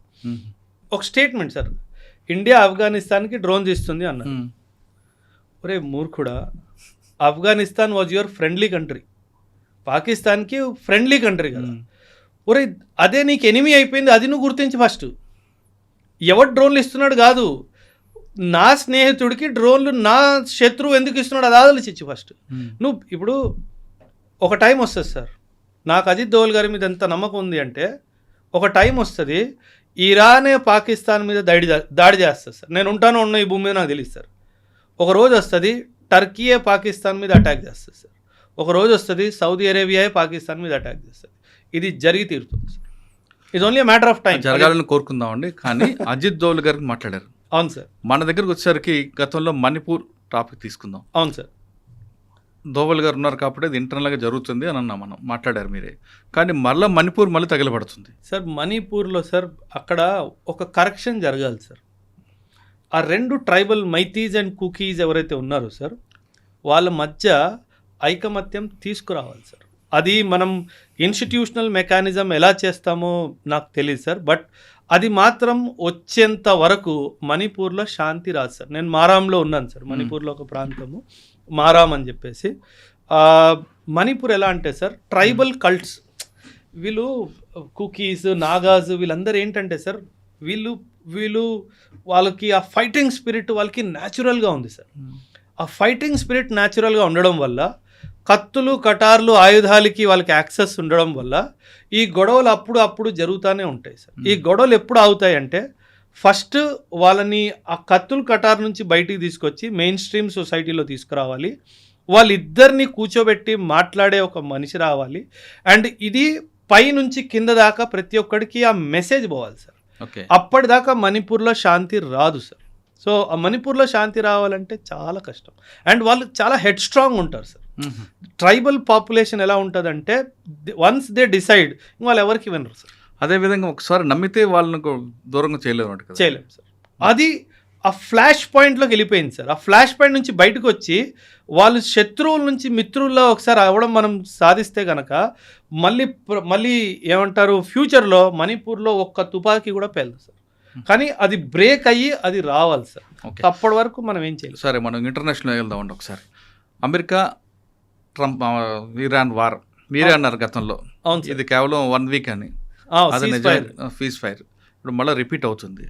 ఒక స్టేట్మెంట్ సార్, ఇండియా ఆఫ్ఘనిస్తాన్కి డ్రోన్స్ ఇస్తుంది అన్నారు. ఒరే మూర్ఖుడా, Afghanistan was your friendly country, పాకిస్తాన్కి ఫ్రెండ్లీ కంట్రీ కదా. ఒరే అదే నీకు ఎనిమీ అయిపోయింది, అది నువ్వు గుర్తించి ఫస్ట్. ఎవరు డ్రోన్లు ఇస్తున్నాడు కాదు, నా స్నేహితుడికి డ్రోన్లు నా శత్రువు ఎందుకు ఇస్తున్నాడు అది ఆలోచించి ఫస్ట్. నువ్వు ఇప్పుడు ఒక టైం వస్తుంది సార్, నాకు అజిత్ దోవల్ గారి మీద ఎంత నమ్మకం ఉంది అంటే, ఒక టైం వస్తుంది ఇరానే పాకిస్తాన్ మీద దాడి చేస్తుంది సార్. నేను ఉంటానో ఉన్న ఈ భూమి మీద నాకు తెలియదు సార్. ఒక రోజు వస్తుంది టర్కీయే పాకిస్తాన్ మీద అటాక్ చేస్తుంది సార్. ఒక రోజు వస్తుంది సౌదీ అరేబియాయే పాకిస్తాన్ మీద అటాక్ చేస్తుంది. ఇది జరిగి తీరుతుంది sir. It's only matter of time. జరగాలని కోరుకుందామండి. కానీ అజిత్ దోవల్ గారికి మాట్లాడారు. అవును సార్. మన దగ్గరకు వచ్చేసరికి గతంలో మణిపూర్ టాపిక్ తీసుకుందాం. అవును సార్. దోవల్ గారు ఉన్నారు కాబట్టి అది ఇంటర్నల్గా జరుగుతుంది అని అన్నా, మనం మాట్లాడారు మీరే. కానీ మళ్ళీ మణిపూర్ మళ్ళీ తగలబడుతుంది సార్. మణిపూర్లో సార్ అక్కడ ఒక కరెక్షన్ జరగాలి సార్. ఆ 2 ట్రైబల్ మైతీస్ అండ్ కుకీస్ ఎవరైతే ఉన్నారో సార్, వాళ్ళ మధ్య ఐకమత్యం తీసుకురావాలి సార్. అది మనం ఇన్స్టిట్యూషనల్ మెకానిజం ఎలా చేస్తామో నాకు తెలియదు సార్. బట్ అది మాత్రం వచ్చేంత వరకు మణిపూర్లో శాంతి రాదు సార్. నేను మారాంలో ఉన్నాను సార్. మణిపూర్లో ఒక ప్రాంతము మారాం అని చెప్పేసి. మణిపూర్ ఎలా అంటే సార్, ట్రైబల్ కల్ట్స్, వీళ్ళు కుకీస్, నాగాస్, వీళ్ళందరూ ఏంటంటే సార్, వీళ్ళు వాళ్ళకి ఆ ఫైటింగ్ స్పిరిట్ వాళ్ళకి న్యాచురల్గా ఉంది సార్. ఆ ఫైటింగ్ స్పిరిట్ న్యాచురల్గా ఉండడం వల్ల, కత్తులు, కటార్లు, ఆయుధాలకి వాళ్ళకి యాక్సెస్ ఉండడం వల్ల ఈ గొడవలు అప్పుడు జరుగుతూనే ఉంటాయి సార్. ఈ గొడవలు ఎప్పుడు అవుతాయంటే, ఫస్ట్ వాళ్ళని ఆ కత్తులు, కటార్ నుంచి బయటికి తీసుకొచ్చి మెయిన్ స్ట్రీమ్ సొసైటీలో తీసుకురావాలి. వాళ్ళిద్దరిని కూర్చోబెట్టి మాట్లాడే ఒక మనిషి రావాలి. అండ్ ఇది పై నుంచి కింద దాకా ప్రతి ఒక్కడికి ఆ మెసేజ్ పోవాలి సార్. అప్పటిదాకా మణిపూర్లో శాంతి రాదు సార్. సో ఆ మణిపూర్లో శాంతి రావాలంటే చాలా కష్టం. అండ్ వాళ్ళు చాలా హెడ్ స్ట్రాంగ్ ఉంటారు సార్. ట్రైబల్ పాపులేషన్ ఎలా ఉంటుందంటే, వన్స్ దే డిసైడ్ వాళ్ళు ఎవరికి వినరు సార్. అదేవిధంగా ఒకసారి నమ్మితే వాళ్ళని దూరంగా చేయలేము సార్. అది ఆ ఫ్లాష్ పాయింట్లోకి వెళ్ళిపోయింది సార్. ఆ ఫ్లాష్ పాయింట్ నుంచి బయటకు వచ్చి వాళ్ళు శత్రువుల నుంచి మిత్రుల్లో ఒకసారి అవ్వడం మనం సాధిస్తే కనుక మళ్ళీ ఏమంటారు, ఫ్యూచర్లో మణిపూర్లో ఒక్క తుపాకీ కూడా పేలదు సార్. కానీ అది బ్రేక్ అయ్యి అది రావాలి సార్. అప్పటి వరకు మనం ఏం చేయాలి. సరే, మనం ఇంటర్నేషనల్ వెళ్దామండి ఒకసారి. అమెరికా ట్రంప్ ఇరాన్ వార్ మీరే అన్నారు గతంలో, ఇది కేవలం 1 వీక్ అని. అది ఫీజ్ ఫైర్ ఇప్పుడు మళ్ళీ రిపీట్ అవుతుంది.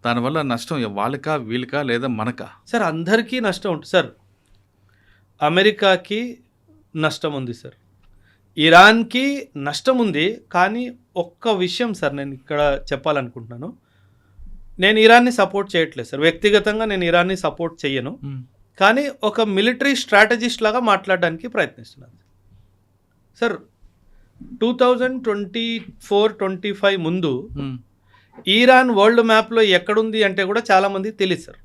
దానివల్ల నష్టం వాళ్ళకా వీళ్ళకా లేదా మనకా? సార్ అందరికీ నష్టం ఉంటుంది సార్. అమెరికాకి నష్టం ఉంది సార్, ఇరాన్కి నష్టం ఉంది. కానీ ఒక్క విషయం సార్ నేను ఇక్కడ చెప్పాలనుకుంటున్నాను, నేను ఇరాన్ని సపోర్ట్ చేయట్లేదు సార్. వ్యక్తిగతంగా నేను ఇరాన్ని సపోర్ట్ చేయను. కానీ ఒక మిలిటరీ స్ట్రాటజిస్ట్ లాగా మాట్లాడడానికి ప్రయత్నిస్తున్నాను సార్. 2024-25 ముందు ఇరాన్ వరల్డ్ మ్యాప్లో ఎక్కడుంది అంటే కూడా చాలామంది తెలియదు సార్.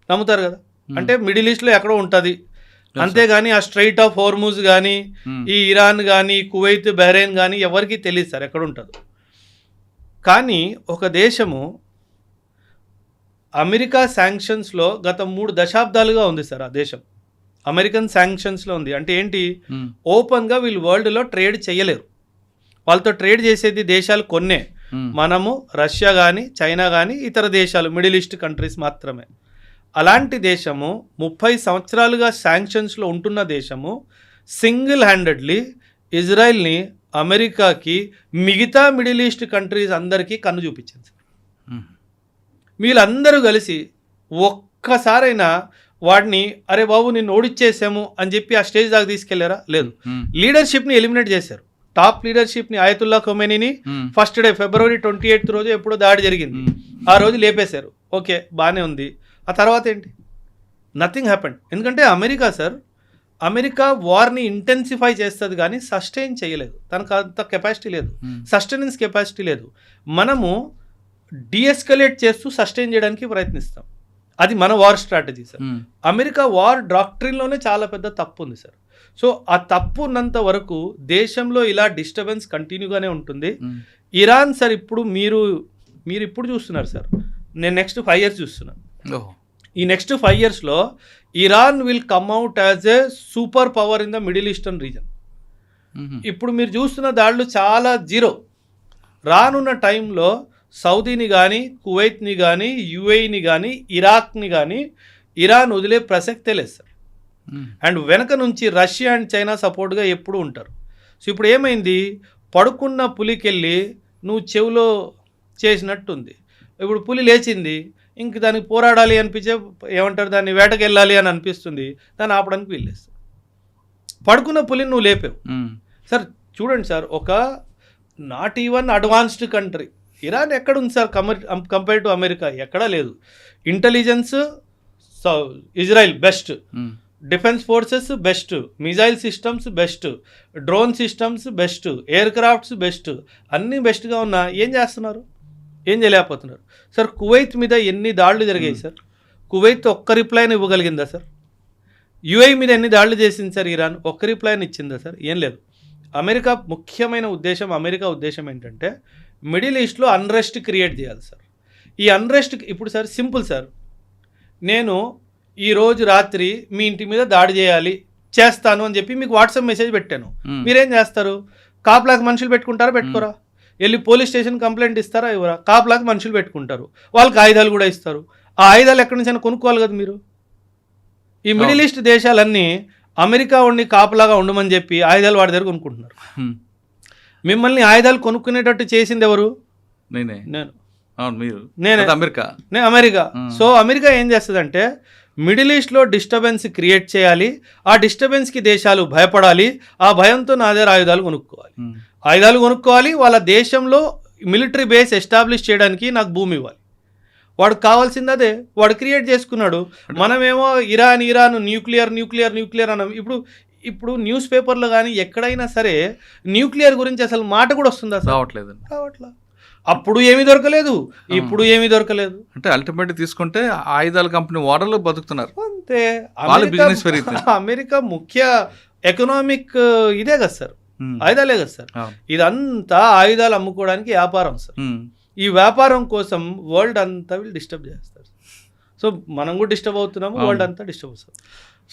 నమ్ముతారు కదా? అంటే మిడిల్ ఈస్ట్లో ఎక్కడో ఉంటుంది, అంతేగాని ఆ స్ట్రైట్ ఆఫ్ హోర్ముజ్ కానీ, ఈ ఇరాన్ కానీ, కువైత్, బహ్రెయిన్ కానీ ఎవరికి తెలియదు సార్ ఎక్కడ ఉంటుందో. కానీ ఒక దేశము అమెరికా శాంక్షన్స్లో గత 3 దశాబ్దాలుగా ఉంది సార్. ఆ దేశం అమెరికన్ శాంక్షన్స్లో ఉంది. అంటే ఏంటి, ఓపెన్గా వీళ్ళు వరల్డ్లో ట్రేడ్ చేయలేరు. వాళ్ళతో ట్రేడ్ చేసేది దేశాలు కొన్నే, మనము రష్యా కానీ చైనా కానీ ఇతర దేశాలు మిడిల్ ఈస్ట్ కంట్రీస్ మాత్రమే. అలాంటి దేశము 30 సంవత్సరాలుగా శాంక్షన్స్లో ఉంటున్న దేశము సింగిల్ హ్యాండెడ్లీ ఇజ్రాయెల్ని అమెరికాకి మిగతా మిడిల్ ఈస్ట్ కంట్రీస్ అందరికీ కన్ను చూపించింది. వీళ్ళందరూ కలిసి ఒక్కసారైనా వాడిని అరే బాబు నిన్ను ఓడిచ్చేసాము అని చెప్పి ఆ స్టేజ్ దాకా తీసుకెళ్లారా? లేదు. లీడర్షిప్ని ఎలిమినేట్ చేశారు. టాప్ లీడర్షిప్ని ఆయతుల్లా ఖొమైనీని ఫస్ట్ డే February 28 రోజు ఎప్పుడో దాడి జరిగింది, ఆ రోజు లేపేశారు. ఓకే, బాగానే ఉంది. ఆ తర్వాత ఏంటి? Nothing happened. ఎందుకంటే అమెరికా వార్ని ఇంటెన్సిఫై చేస్తుంది కానీ సస్టైన్ చేయలేదు. తనకు అంత కెపాసిటీ లేదు, సస్టైనెన్స్ కెపాసిటీ లేదు. మనము డీఎస్కలేట్ చేస్తూ సస్టైన్ చేయడానికి ప్రయత్నిస్తాం. అది మన war strategy sir. America war డాక్ట్రిన్లోనే చాలా పెద్ద తప్పు ఉంది సార్. సో ఆ తప్పు ఉన్నంత వరకు దేశంలో ఇలా డిస్టర్బెన్స్ కంటిన్యూగానే ఉంటుంది. ఇరాన్ సార్ ఇప్పుడు మీరు ఇప్పుడు చూస్తున్నారు సార్, నేను నెక్స్ట్ 5 years చూస్తున్నాను. ఈ నెక్స్ట్ 5 yearsలో Iran will come out as a super power in the middle eastern region. ఇప్పుడు మీరు చూస్తున్న దాడులు చాలా జీరో. రానున్న టైంలో సౌదీని కానీ కువైత్ని కానీ యుఏఈని కానీ ఇరాక్ని కానీ ఇరాన్ వదిలే ప్రసక్తే లేదు సార్. అండ్ వెనక నుంచి రష్యా అండ్ చైనా సపోర్ట్గా ఎప్పుడు ఉంటారు. సో ఇప్పుడు ఏమైంది, పడుకున్న పులికెళ్ళి నువ్వు చెవిలో చేసినట్టుంది. ఇప్పుడు పులి లేచింది, ఇంక దానికి పోరాడాలి అనిపించే ఏమంటారు దాన్ని వేటకెళ్ళాలి అని అనిపిస్తుంది, దాన్ని ఆపడానికి వీల్లేదు. పడుకున్న పులిని నువ్వు లేపావు సార్. చూడండి సార్, ఒక not even advanced country Iran ఎక్కడుంది సార్ కంపేర్ టు అమెరికా? ఎక్కడా లేదు. Intelligence Israel best, defence forces best, missile systems best, drone systems best, air crafts best, అన్నీ బెస్ట్గా ఉన్నా ఏం చేస్తున్నారు? ఏం చేయలేకపోతున్నారు సార్. కువైత్ మీద ఎన్ని దాడులు జరిగాయి సార్? కువైత్ ఒక్క రిప్లైని ఇవ్వగలిగిందా సార్? యుఏఈ మీద ఎన్ని దాడులు చేసింది సార్ ఇరాన్? ఒక్క రిప్లైని ఇచ్చిందా సార్? ఏం లేదు. అమెరికా ఉద్దేశం ఏంటంటే మిడిల్ ఈస్ట్లో అన్రెస్ట్ క్రియేట్ చేయాలి సార్. ఈ అన్రెస్ట్ ఇప్పుడు సార్ సింపుల్ సార్, నేను ఈరోజు రాత్రి మీ ఇంటి మీద దాడి చేస్తాను అని చెప్పి మీకు వాట్సాప్ మెసేజ్ పెట్టాను. మీరేం చేస్తారు? కాపలాకి మనుషులు పెట్టుకుంటారా? పెట్టుకోరా? వెళ్ళి పోలీస్ స్టేషన్ కంప్లైంట్ ఇస్తారా? ఇవ్వరా? కాపలాకి మనుషులు పెట్టుకుంటారు, వాళ్ళకి ఆయుధాలు కూడా ఇస్తారు. ఆ ఆయుధాలు ఎక్కడి నుంచి అయినా కొనుక్కోవాలి కదా మీరు. ఈ మిడిల్ ఈస్ట్ దేశాలన్నీ అమెరికా ఉండి కాపలాగా ఉండమని చెప్పి ఆయుధాలు వాడి దగ్గర కొనుక్కుంటున్నారు. మిమ్మల్ని ఆయుధాలు కొనుక్కునేటట్టు చేసింది ఎవరు? నేను అమెరికా. సో అమెరికా ఏం చేస్తుందంటే మిడిల్ ఈస్ట్లో డిస్టర్బెన్స్ క్రియేట్ చేయాలి, ఆ డిస్టర్బెన్స్కి దేశాలు భయపడాలి, ఆ భయంతో నా దగ్గర ఆయుధాలు కొనుక్కోవాలి, వాళ్ళ దేశంలో మిలిటరీ బేస్ ఎస్టాబ్లిష్ చేయడానికి నాకు భూమి ఇవ్వాలి. వాడికి కావాల్సింది అదే, వాడు క్రియేట్ చేసుకున్నాడు. మనమేమో ఇరాన్ న్యూక్లియర్ అన్నాం. ఇప్పుడు న్యూస్ పేపర్లో కానీ ఎక్కడైనా సరే న్యూక్లియర్ గురించి అసలు మాట కూడా వస్తుందా? రావట్లేదు. అప్పుడు ఏమీ దొరకలేదు, ఇప్పుడు ఏమీ దొరకలేదు. అంటే అల్టిమేట్ తీసుకుంటే ఆయుధాల కంపెనీ ఓడర్లు బతుకుతున్నారు అంతే. అమెరికా ముఖ్య ఎకనామిక్ ఇదే కదా సార్, ఆయుధాలే కదా సార్. ఇదంతా ఆయుధాలు అమ్ముకోవడానికి వ్యాపారం సార్. ఈ వ్యాపారం కోసం వరల్డ్ అంతా వీళ్ళు డిస్టర్బ్ చేస్తారు. సో మనం కూడా డిస్టర్బ్ అవుతున్నాము, వరల్డ్ అంతా డిస్టర్బ్ అవుతారు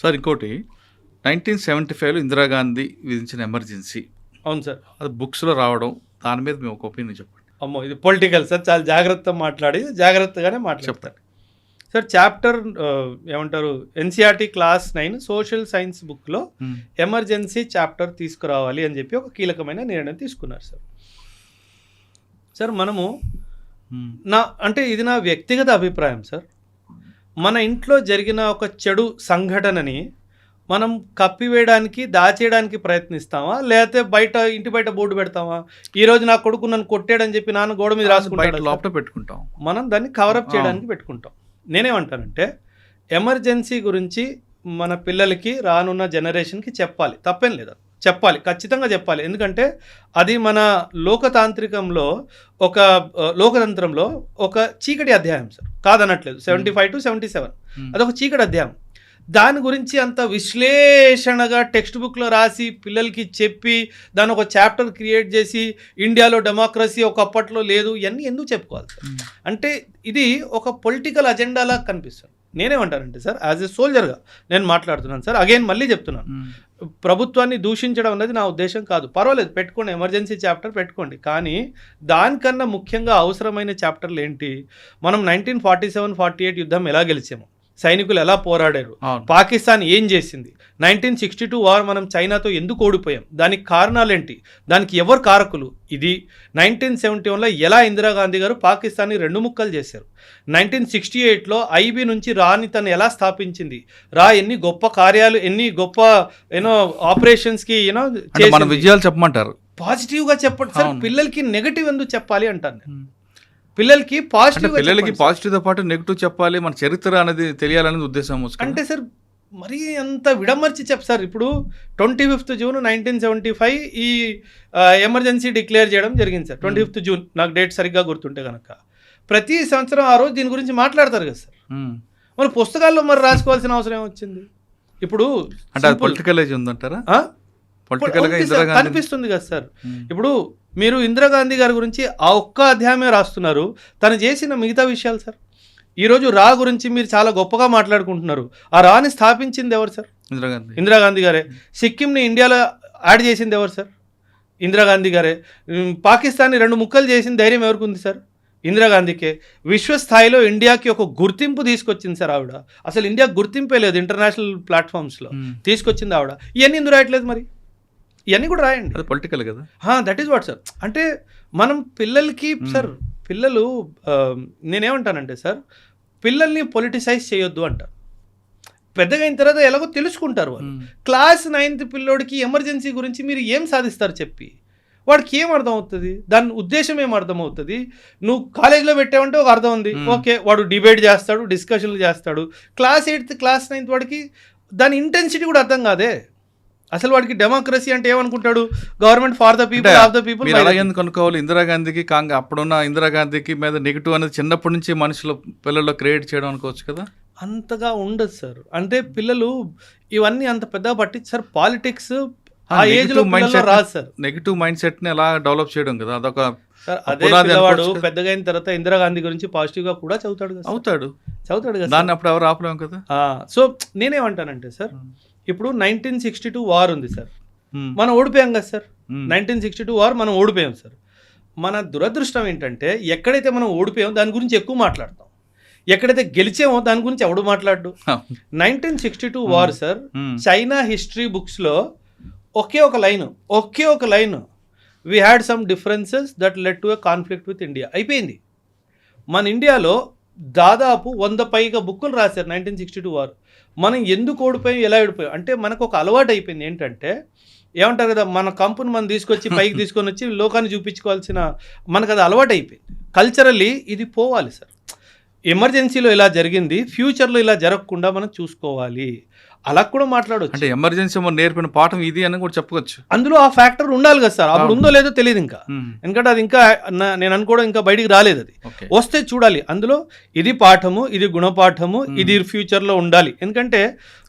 సార్. ఇంకోటి 1975లో ఇందిరాగాంధీ విధించిన ఎమర్జెన్సీ. అవును సార్, అది బుక్స్లో రావడం, దాని మీద మేము ఒక ఒపీనియన్ చెప్పండి. అమ్మో, ఇది పొలిటికల్ సార్, చాలా జాగ్రత్తగానే మాట్లాడతారు సార్. చాప్టర్ ఏమంటారు, ఎన్సీఆర్టీ క్లాస్ 9 సోషల్ సైన్స్ బుక్లో ఎమర్జెన్సీ చాప్టర్ తీసుకురావాలి అని చెప్పి ఒక కీలకమైన నిర్ణయం తీసుకున్నారు సార్. సార్ మనము అంటే ఇది నా వ్యక్తిగత అభిప్రాయం సార్. మన ఇంట్లో జరిగిన ఒక చెడు సంఘటనని మనం కప్పివేయడానికి, దాచేయడానికి ప్రయత్నిస్తామా, లేకపోతే ఇంటి బయట బోర్డు పెడతామా? ఈరోజు నా కొడుకు నన్ను కొట్టాడని చెప్పి నాన్న గోడ మీద రాసుకుంటాడు, లోపల పెట్టుకుంటాం. మనం దాన్ని కవరప్ చేయడానికి పెట్టుకుంటాం. నేనేమంటానంటే ఎమర్జెన్సీ గురించి మన పిల్లలకి, రానున్న జనరేషన్కి చెప్పాలి, తప్పేం లేదా, చెప్పాలి, ఖచ్చితంగా చెప్పాలి. ఎందుకంటే అది మన లోకతంత్రంలో ఒక చీకటి అధ్యాయం సార్, కాదనట్లేదు. 75 to 77 అదొక చీకటి అధ్యాయం. దాని గురించి అంత విశ్లేషణగా టెక్స్ట్ బుక్లో రాసి పిల్లలకి చెప్పి దాని ఒక చాప్టర్ క్రియేట్ చేసి ఇండియాలో డెమోక్రసీ ఒకప్పట్లో లేదు ఇవన్నీ ఎందుకు చెప్పుకోవాలి సార్? అంటే ఇది ఒక పొలిటికల్ అజెండాలా కనిపిస్తుంది. నేనేమంటానంటే సార్, యాజ్ ఎ సోల్జర్గా నేను మాట్లాడుతున్నాను సార్. అగైన్ మళ్ళీ చెప్తున్నాను, ప్రభుత్వాన్ని దూషించడం అనేది నా ఉద్దేశం కాదు. పర్వాలేదు, పెట్టుకోండి, ఎమర్జెన్సీ చాప్టర్ పెట్టుకోండి. కానీ దానికన్నా ముఖ్యంగా అవసరమైన చాప్టర్లు ఏంటి? మనం 1947-48 యుద్ధం ఎలా గెలిచాము, సైనికులు ఎలా పోరాడారు, పాకిస్తాన్ ఏం చేసింది, 1962 వార్ మనం చైనాతో ఎందుకు ఓడిపోయాం, దానికి కారణాలేంటి, దానికి ఎవరు కారకులు, ఇది 1971లో ఎలా ఇందిరాగాంధీ గారు పాకిస్తాన్ని 2 ముక్కలు చేశారు, 1968లో ఐబీ నుంచి రాని తను ఎలా స్థాపించింది, రా ఎన్ని గొప్ప కార్యాలు, ఎన్ని గొప్ప ఆపరేషన్స్కి మన విజయాలు చెప్పమంటారు. పాజిటివ్గా చెప్పండి సార్. పిల్లలకి నెగటివ్ ఎందుకు చెప్పాలి అంటాను నేను. పిల్లలకి పాజిటివ్తో పాటు నెగిటివ్ చెప్పాలి, మన చరిత్ర అనేది తెలియాలనేది ఉద్దేశం. అంటే సార్ మరీ అంత విడమర్చి సార్. ఇప్పుడు 25th జూన్ 1975 ఈ ఎమర్జెన్సీ డిక్లేర్ చేయడం జరిగింది సార్. 25th జూన్, నాకు డేట్ సరిగ్గా గుర్తుంటే కనుక ప్రతి సంవత్సరం ఆ రోజు దీని గురించి మాట్లాడతారు కదా సార్. మరి పుస్తకాల్లో మరి రాసుకోవాల్సిన అవసరం ఏమొచ్చింది? ఇప్పుడు పొలిటికల్ ఉందంటారా? కనిపిస్తుంది కదా సార్. ఇప్పుడు మీరు ఇందిరాగాంధీ గారి గురించి ఆ ఒక్క అధ్యాయమే రాస్తున్నారు, తను చేసిన మిగతా విషయాలు సార్. ఈరోజు రా గురించి మీరు చాలా గొప్పగా మాట్లాడుకుంటున్నారు. ఆ రాని స్థాపించింది ఎవరు సార్? ఇందిరాగాంధీ గారే. సిక్కింని ఇండియాలో యాడ్ చేసింది ఎవరు సార్? ఇందిరాగాంధీ గారే. పాకిస్తాన్ని 2 ముక్కలు చేసిన ధైర్యం ఎవరికి ఉంది సార్? ఇందిరాగాంధీకే. విశ్వస్థాయిలో ఇండియాకి ఒక గుర్తింపు తీసుకొచ్చింది సార్ ఆవిడ. అసలు ఇండియాకి గుర్తింపే లేదు ఇంటర్నేషనల్ ప్లాట్ఫామ్స్లో, తీసుకొచ్చింది ఆవిడ. ఇవన్నీ ఎందుకు రాయట్లేదు మరి? ఇవన్నీ కూడా రాయండి. అది పొలిటికల్ కదా. That is what sir. అంటే మనం పిల్లలకి సార్, పిల్లలు నేనేమంటానంటే సార్, పిల్లల్ని పొలిటిసైజ్ చేయొద్దు అంటారు. పెద్దగా అయిన తర్వాత ఎలాగో తెలుసుకుంటారు వాళ్ళు. క్లాస్ 9th పిల్లోడికి ఎమర్జెన్సీ గురించి మీరు ఏం సాధిస్తారు చెప్పి? వాడికి ఏం అర్థం అవుతుంది? దాని ఉద్దేశం ఏం అర్థం అవుతుంది? నువ్వు కాలేజ్లో పెట్టావంటే ఒక అర్థం ఉంది, ఓకే, వాడు డిబేట్ చేస్తాడు, డిస్కషన్లు చేస్తాడు. క్లాస్ 8th క్లాస్ 9th వాడికి దాని ఇంటెన్సిటీ కూడా అర్థం కాదే. అసలు వాడికి డెమోక్రసీ అంటే ఏమనుకుంటాడు? Government for the people, of the people. ఎందుకు అనుకోవాలి? ఇందిరాగాంధీకి అప్పుడున్న ఇందిరాగాంధీకి మీద నెగిటివ్ అనేది చిన్నప్పటి నుంచి మనుషుల పిల్లల్లో క్రియేట్ చేయడం అనుకోవచ్చు కదా. అంతగా ఉండదు సార్. అంటే పిల్లలు ఇవన్నీ అంత పెద్దగా పట్టించి సార్. పాలిటిక్స్ ఆ ఏజ్ లో రాదు సార్. నెగిటివ్ మైండ్ సెట్ ని ఎలా డెవలప్ చేయడం కదా, అదొక సార్. అదే పిల్లవాడు పెద్దగా అయిన తర్వాత ఇందిరాగాంధీ గురించి పాజిటివ్ గా కూడా చదువుతాడు కదా. దాన్ని అప్పుడు ఎవరు ఆపలేము కదా. సో నేనేమంటానంటే సార్, ఇప్పుడు 1962 వార్ ఉంది సార్, మనం ఓడిపోయాం కదా సార్. 1962 వార్ మనం ఓడిపోయాం సార్. మన దురదృష్టం ఏంటంటే ఎక్కడైతే మనం ఓడిపోయామో దాని గురించి ఎక్కువ మాట్లాడతాం, ఎక్కడైతే గెలిచామో దాని గురించి ఎవడు మాట్లాడు. 1962 వార్ సార్, చైనా హిస్టరీ బుక్స్లో ఒకే ఒక line, we had some differences that led to a conflict with India, అయిపోయింది. మన ఇండియాలో దాదాపు 100 పైగా బుక్కులు రాశారు 1962 వారు. మనం ఎందుకు ఓడిపోయాం, ఎలా ఓడిపోయాం అంటే మనకు ఒక అలవాటు అయిపోయింది. ఏంటంటే ఏమంటారు కదా, మన కంపును మనం తీసుకొచ్చి పైకి తీసుకొని వచ్చి లోకాన్ని చూపించుకోవాల్సిన మనకు అది అలవాటు అయిపోయింది. కల్చరల్లీ ఇది పోవాలి సార్. ఎమర్జెన్సీలో ఇలా జరిగింది, ఫ్యూచర్లో ఇలా జరగకుండా మనం చూసుకోవాలి. అలా కూడా మాట్లాడవచ్చు. అంటే ఎమర్జెన్సీ నేర్పిన పాఠం ఇది అని కూడా చెప్పుకోవచ్చు. అందులో ఆ ఫ్యాక్టర్ ఉండాలి కదా సార్. అప్పుడు ఉందో లేదో తెలియదు ఇంకా, ఎందుకంటే అది ఇంకా నేను అనుకోవడం ఇంకా బయటికి రాలేదు. అది వస్తే చూడాలి. అందులో ఇది పాఠము, ఇది గుణపాఠము, ఇది ఫ్యూచర్ లో ఉండాలి. ఎందుకంటే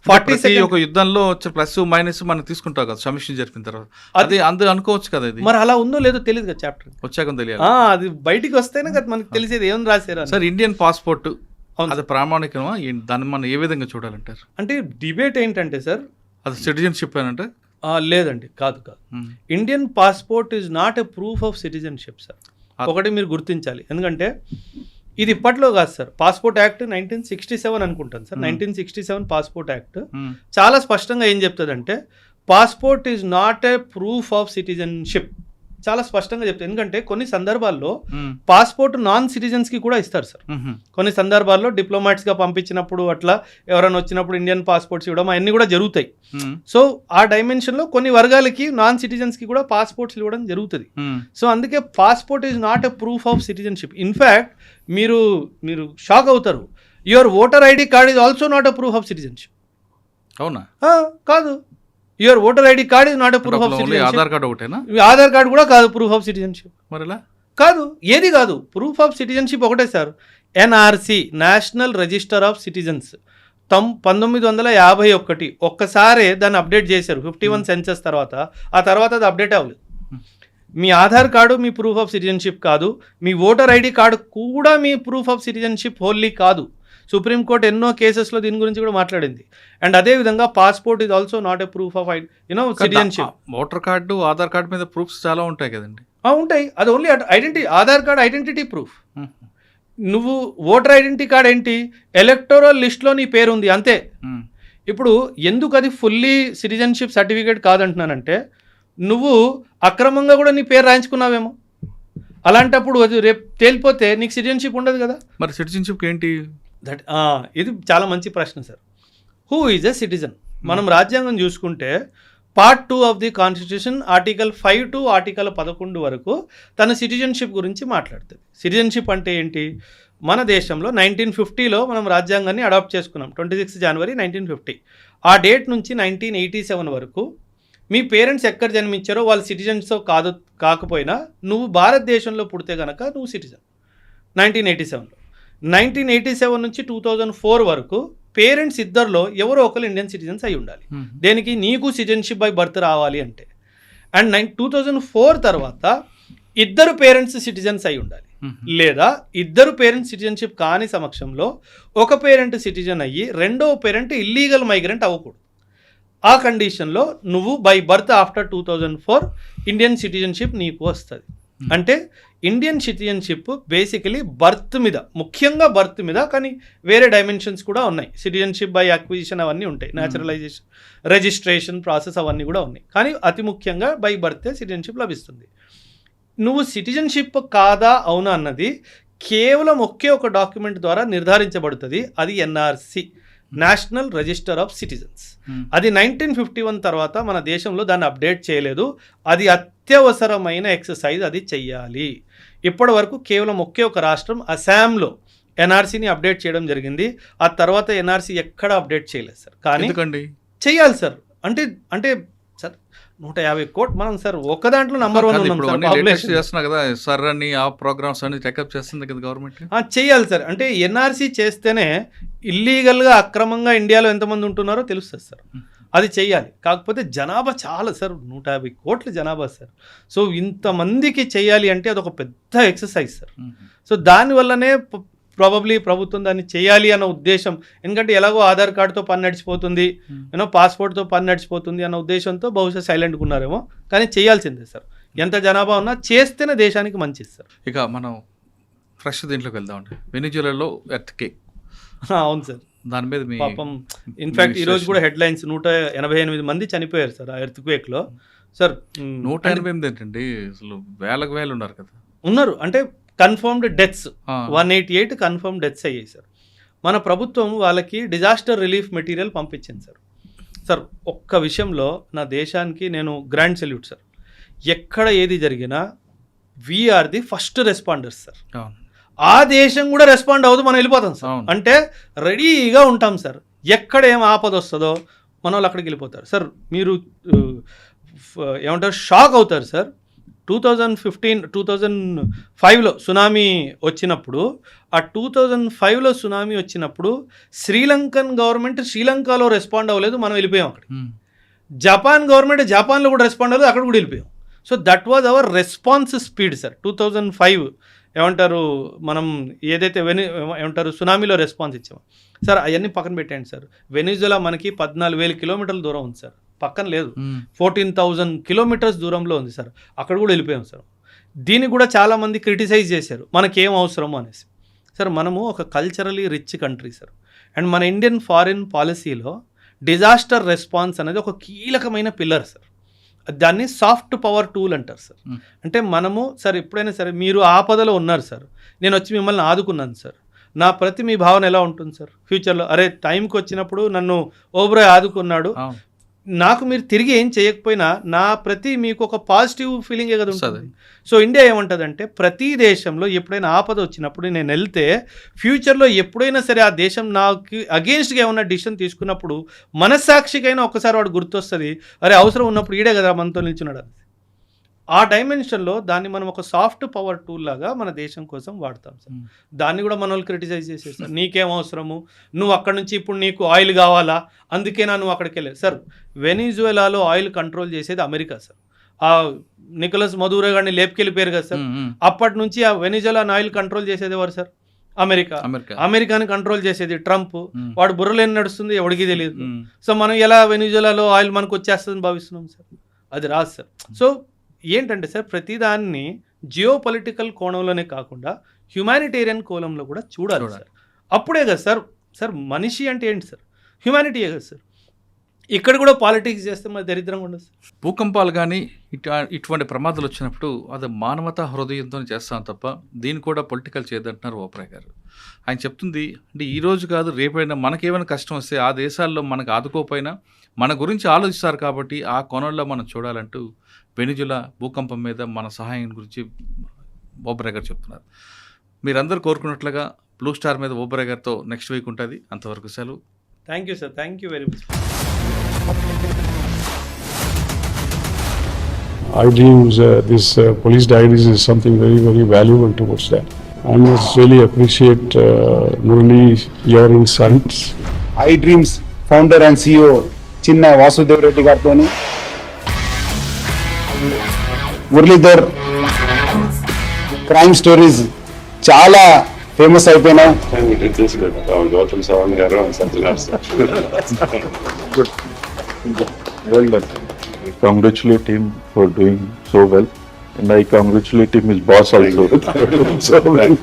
40 ఒక యుద్ధంలో ప్లస్ మైనస్ మనం తీసుకుంటాం కదా సమీక్ష జరిపిన తర్వాత, అది అందరూ అనుకోవచ్చు కదా. ఇది మరి అలా ఉందో లేదో తెలియదు కదా, చాప్టర్ వచ్చాక తెలియాలి. అది బయటికి వస్తేనే కదా మనకి తెలిసేది ఏం రాశారు సార్. ఇండియన్ పాస్పోర్ట్ అది ప్రామాణికమా? దాన్ని మనం ఏ విధంగా చూడాలంటారు? అంటే డిబేట్ ఏంటంటే సార్, అది సిటిజన్షిప్ అంటే లేదండి, కాదు. Indian passport is not a proof of citizenship sir. ఒకటి మీరు గుర్తించాలి. ఎందుకంటే ఇది ఇప్పట్లో కాదు సార్. పాస్పోర్ట్ యాక్ట్ 1967 అనుకుంటాను సార్. 1967 పాస్పోర్ట్ యాక్ట్ చాలా స్పష్టంగా ఏం చెప్తుందంటే, passport is not a proof of citizenship, చాలా స్పష్టంగా చెప్తారు. ఎందుకంటే కొన్ని సందర్భాల్లో పాస్పోర్ట్ నాన్ సిటిజన్స్ కి కూడా ఇస్తారు సార్. కొన్ని సందర్భాల్లో డిప్లొమాట్స్ గా పంపించినప్పుడు, అట్లా ఎవరైనా వచ్చినప్పుడు ఇండియన్ పాస్పోర్ట్స్ ఇవ్వడం అవన్నీ కూడా జరుగుతాయి. సో ఆ డైమెన్షన్ లో కొన్ని వర్గాలకి నాన్ సిటిజన్స్ కి కూడా పాస్పోర్ట్స్ ఇవ్వడం జరుగుతుంది. సో అందుకే passport is not a proof of citizenship. In fact మీరు షాక్ అవుతారు, your voter ID card is also not a proof of citizenship. అవునా? కాదు. Your voter ID card is not a proof of citizenship. Aadhaar card ఒకటేనా? Aadhaar card కూడా కాదు proof of citizenship. మరి కాదు, ఏది కాదు. ప్రూఫ్ ఆఫ్ సిటిజన్షిప్ ఒకటే sir, NRC, national register of citizens. 1951 ఒక్కసారే దాన్ని అప్డేట్ చేశారు 51 సెన్సస్ తర్వాత. ఆ తర్వాత అది అప్డేట్ అవ్వలేదు. మీ ఆధార్ కార్డు మీ ప్రూఫ్ ఆఫ్ సిటిజన్షిప్ కాదు, మీ ఓటర్ ఐడి కార్డు కూడా మీ ప్రూఫ్ ఆఫ్ సిటిజన్షిప్ హోల్లీ కాదు. సుప్రీంకోర్టు ఎన్నో కేసెస్లో దీని గురించి కూడా మాట్లాడింది. అండ్ అదేవిధంగా passport is also not a proof of సిటిజన్షిప్. ఓటర్ కార్డు ఆధార్ కార్డు మీద ప్రూఫ్స్ చాలా ఉంటాయి కదండి. ఉంటాయి, అది only identity. Aadhaar card identity proof. నువ్వు ఓటర్ ఐడెంటిటీ కార్డ్ ఏంటి, ఎలక్టోరల్ లిస్ట్లో నీ పేరు ఉంది అంతే. ఇప్పుడు ఎందుకు అది ఫుల్లీ సిటిజన్షిప్ సర్టిఫికేట్ కాదంటున్నానంటే, నువ్వు అక్రమంగా కూడా నీ పేరు రాయించుకున్నావేమో. అలాంటప్పుడు అది రేపు తేలిపోతే నీకు సిటిజన్షిప్ ఉండదు కదా. మరి సిటిజన్షిప్ ఏంటి? ఇది చాలా మంచి ప్రశ్న sir. Who is a citizen? మనం రాజ్యాంగం చూసుకుంటే part 2 of the constitution article 5 to article 11 వరకు తన సిటిజన్షిప్ గురించి మాట్లాడుతుంది. సిటిజన్షిప్ అంటే ఏంటి? మన దేశంలో 1950లో మనం రాజ్యాంగాన్ని అడాప్ట్ చేసుకున్నాం, 26 జనవరి 1950. ఆ డేట్ నుంచి 1987 వరకు మీ పేరెంట్స్ ఎక్కడ జన్మించారో వాళ్ళు సిటిజన్స్ కాకపోయినా నువ్వు భారతదేశంలో పుడితే కనుక నువ్వు సిటిజన్. 1987లో 1987 నుంచి 2004 వరకు పేరెంట్స్ ఇద్దరిలో ఎవరో ఒకరు ఇండియన్ సిటిజన్స్ అయి ఉండాలి. దేనికి? నీకు సిటిజన్షిప్ బై బర్త్ రావాలి అంటే. అండ్ 2004 తర్వాత ఇద్దరు పేరెంట్స్ సిటిజన్స్ అయి ఉండాలి. లేదా ఇద్దరు పేరెంట్స్ సిటిజన్షిప్ కాని సమక్షంలో ఒక పేరెంట్ సిటిజన్ అయ్యి రెండో పేరెంట్ ఇల్లీగల్ మైగ్రెంట్ అవ్వకూడదు. ఆ కండిషన్లో నువ్వు by birth after 2004 Indian citizenship నీకు వస్తుంది. అంటే ఇండియన్ సిటిజన్షిప్ బేసికలీ బర్త్ మీద, ముఖ్యంగా బర్త్ మీద, కానీ వేరే డైమెన్షన్స్ కూడా ఉన్నాయి. సిటిజన్షిప్ బై అక్విజిషన్ అవన్నీ ఉంటాయి, న్యాచురలైజేషన్, రిజిస్ట్రేషన్ ప్రాసెస్ అవన్నీ కూడా ఉన్నాయి. కానీ అతి ముఖ్యంగా బై బర్తే సిటిజన్షిప్ లభిస్తుంది. నువ్వు సిటిజన్షిప్ కాదా అవునా అన్నది కేవలం ఒకే ఒక డాక్యుమెంట్ ద్వారా నిర్ధారించబడుతుంది. అది NRC, national register of citizens. అది 1951 తర్వాత మన దేశంలో దాన్ని అప్డేట్ చేయలేదు. అది అత్యవసరమైన ఎక్సర్సైజ్, అది చెయ్యాలి. ఇప్పటి వరకు కేవలం ఒకే ఒక రాష్ట్రం అస్సాంలో ఎన్ఆర్సీని అప్డేట్ చేయడం జరిగింది. ఆ తర్వాత ఎన్ఆర్సీ ఎక్కడ అప్డేట్ చేయలేదు సార్. కానీ చెయ్యాలి సార్. అంటే సార్ 150 కోట్లు మనం సార్ ఒక దాంట్లో నంబర్ 1 చేస్తున్నా కదా సార్ అని ఆ ప్రోగ్రామ్స్ అన్ని టేకప్ చేస్తుంది కదా గవర్నమెంట్. చెయ్యాలి సార్. అంటే ఎన్ఆర్సీ చేస్తేనే ఇల్లీగల్గా అక్రమంగా ఇండియాలో ఎంతమంది ఉంటున్నారో తెలుస్తుంది సార్. అది చెయ్యాలి. కాకపోతే జనాభా చాలా సార్, 150 కోట్ల జనాభా సార్. సో ఇంతమందికి చెయ్యాలి అంటే అదొక పెద్ద ఎక్సర్సైజ్ సార్. సో దానివల్లనే ప్రాబబ్లీ ప్రభుత్వం దాన్ని చేయాలి అన్న ఉద్దేశం. ఎందుకంటే ఎలాగో ఆధార్ కార్డుతో పని నడిచిపోతుంది, పాస్పోర్ట్తో పని నడిచిపోతుంది అన్న ఉద్దేశంతో బహుశా సైలెంట్గా ఉన్నారేమో. కానీ చేయాల్సిందే సార్. ఎంత జనాభా ఉన్నా చేస్తేనే దేశానికి మంచిది సార్. ఇక మనం ఫ్రెష్ దీంట్లోకి వెళ్దామండి. వెనిజులాలో ఎర్త్క్వేక్. అవును సార్. దాని మీద పాపం ఇన్ఫ్యాక్ట్ ఈరోజు కూడా హెడ్లైన్స్ 188 మంది చనిపోయారు సార్ ఆ ఎర్త్క్వేక్లో. సార్ 188 ఏంటండి, అసలు వేలకు వేలు ఉన్నారు కదా. ఉన్నారు అంటే కన్ఫర్మ్డ్ డెత్స్ 188 కన్ఫర్మ్ డెత్స్ అయ్యాయి సార్. మన ప్రభుత్వం వాళ్ళకి డిజాస్టర్ రిలీఫ్ మెటీరియల్ పంపించింది సార్. సార్ ఒక్క విషయంలో నా దేశానికి నేను గ్రాండ్ సెల్యూట్ సార్. ఎక్కడ ఏది జరిగినా we are the first responders sir. ఆ దేశం కూడా రెస్పాండ్ అవ్వదు, మనం వెళ్ళిపోతాం సార్. అంటే రెడీగా ఉంటాం సార్. ఎక్కడ ఏం ఆపద వస్తుందో మన వాళ్ళు అక్కడికి వెళ్ళిపోతారు సార్. మీరు ఏమంటారు, షాక్ అవుతారు సార్. 2005లో సునామీ వచ్చినప్పుడు, ఆ 2005లో సునామీ వచ్చినప్పుడు శ్రీలంకన్ గవర్నమెంట్ శ్రీలంకలో రెస్పాండ్ అవ్వలేదు, మనం వెళ్ళిపోయాం అక్కడికి. జపాన్ గవర్నమెంట్ జపాన్లో కూడా రెస్పాండ్ అవ్వలేదు, అక్కడ కూడా వెళ్ళిపోయాం. So that was our response speed sir. 2005 ఏమంటారు, మనం ఏదైతే ఏమంటారు సునామీలో రెస్పాన్స్ ఇచ్చామో సార్, అవన్నీ పక్కన పెట్టండి సార్. వెనిజులా మనకి 14,000 కిలోమీటర్ల దూరం ఉంది సార్, పక్కన లేదు. 14,000 కిలోమీటర్స్ దూరంలో ఉంది సార్. అక్కడ కూడా వెళ్ళిపోయాం సార్. దీన్ని కూడా చాలామంది క్రిటిసైజ్ చేశారు, మనకేం అవసరమో అనేసి. సార్ మనము ఒక culturally rich country sir. And మన ఇండియన్ ఫారిన్ పాలసీలో డిజాస్టర్ రెస్పాన్స్ అనేది ఒక కీలకమైన పిల్లర్ సార్. దాన్ని సాఫ్ట్ పవర్ టూల్ అంటారు సార్. అంటే మనము సార్ ఎప్పుడైనా సరే మీరు ఆపదలో ఉన్నారు సార్, నేను వచ్చి మిమ్మల్ని ఆదుకున్నాను సార్, నా ప్రతి మీ భావన ఎలా ఉంటుంది సార్ ఫ్యూచర్లో? అరే టైంకి వచ్చినప్పుడు నన్ను ఓబ్రాయ్ ఆదుకున్నాడు, నాకు మీరు తిరిగి ఏం చేయకపోయినా నా ప్రతి మీకు ఒక పాజిటివ్ ఫీలింగే కదా ఉంటుంది. సో ఇండియా ఏమంటుందంటే, ప్రతి దేశంలో ఎప్పుడైనా ఆపద వచ్చినప్పుడు నేను వెళ్తే ఫ్యూచర్లో ఎప్పుడైనా సరే ఆ దేశం నాకు అగెయిన్స్ట్గా ఏమన్నా డిసిషన్ తీసుకున్నప్పుడు మనస్సాక్షికైనా ఒక్కసారి వాడు గుర్తొస్తుంది, అరే అవసరం ఉన్నప్పుడు ఈడే కదా మనతో నిల్చున్నాడు. ఆ డైమెన్షన్లో దాన్ని మనం ఒక సాఫ్ట్ పవర్ టూల్ లాగా మన దేశం కోసం వాడతాం సార్. దాన్ని కూడా మన వాళ్ళు క్రిటిసైజ్ చేసేది సార్. నీకేం అవసరము, నువ్వు అక్కడ నుంచి ఇప్పుడు నీకు ఆయిల్ కావాలా, అందుకేనా నువ్వు అక్కడికి వెళ్ళావు సార్. వెనిజువెలాలో ఆయిల్ కంట్రోల్ చేసేది అమెరికా సార్. ఆ నికోలస్ మదూరో గారిని లేపుకెళ్ళిపోయారు కదా సార్. అప్పటి నుంచి ఆ వెనిజువెలాన్ ఆయిల్ కంట్రోల్ చేసేది ఎవరు సార్? అమెరికాని కంట్రోల్ చేసేది ట్రంప్. వాడు బుర్రలేని నడుస్తుంది, ఎవడికి తెలియదు. సో మనం ఎలా వెనిజువెలాలో ఆయిల్ మనకు వచ్చేస్తుందని భావిస్తున్నాం సార్? అది రాదు సార్. సో ఏంటంటే సార్, ప్రతిదాన్ని జియో పొలిటికల్ కోణంలోనే కాకుండా హ్యుమానిటేరియన్ కోణంలో కూడా చూడాలి సార్. అప్పుడే కదా సార్. సార్ మనిషి అంటే ఏంటి సార్? హ్యుమానిటీయే కదా సార్. ఇక్కడ కూడా పాలిటిక్స్ చేస్తే మరి దరిద్రంగా ఉండదు సార్. భూకంపాలు కానీ ఇటువంటి ప్రమాదాలు వచ్చినప్పుడు అది మానవతా హృదయంతో చేస్తాం తప్ప దీన్ని కూడా పొలిటికల్ చేయదంటున్నారు ఓపరాయ్ గారు. ఆయన చెప్తుంది అంటే ఈ రోజు కాదు రేపైనా మనకేమైనా కష్టం వస్తే ఆ దేశాల్లో మనకు ఆదుకోపోయినా మన గురించి ఆలోచిస్తారు కాబట్టి ఆ కోణంలో మనం చూడాలంటూ వెనిజులా భూకంపం మీద మన సహాయం గురించి ఓబరాయ్ గారు చెప్తున్నారు. మీరందరూ కోరుకున్నట్లుగా బ్లూ స్టార్ మీద ఓబరాయ్ గారితో నెక్స్ట్ వీక్ ఉంటుంది. అంతవరకు సెలవు. Thank you sir. Thank you very much. I dreams, this police diaries is something very, very valuable towards that. I must really appreciate Murali, your insights. I dreams founder and CEO చిన్న వాసుదేవ్ రెడ్డి గారితో Muralidhar crime stories చాలా famous అయిపోయినాయి. Gautam Savan garu and Satyanar sir. Good. Well done. I congratulate him for doing so well, and I congratulate him his boss also. So well.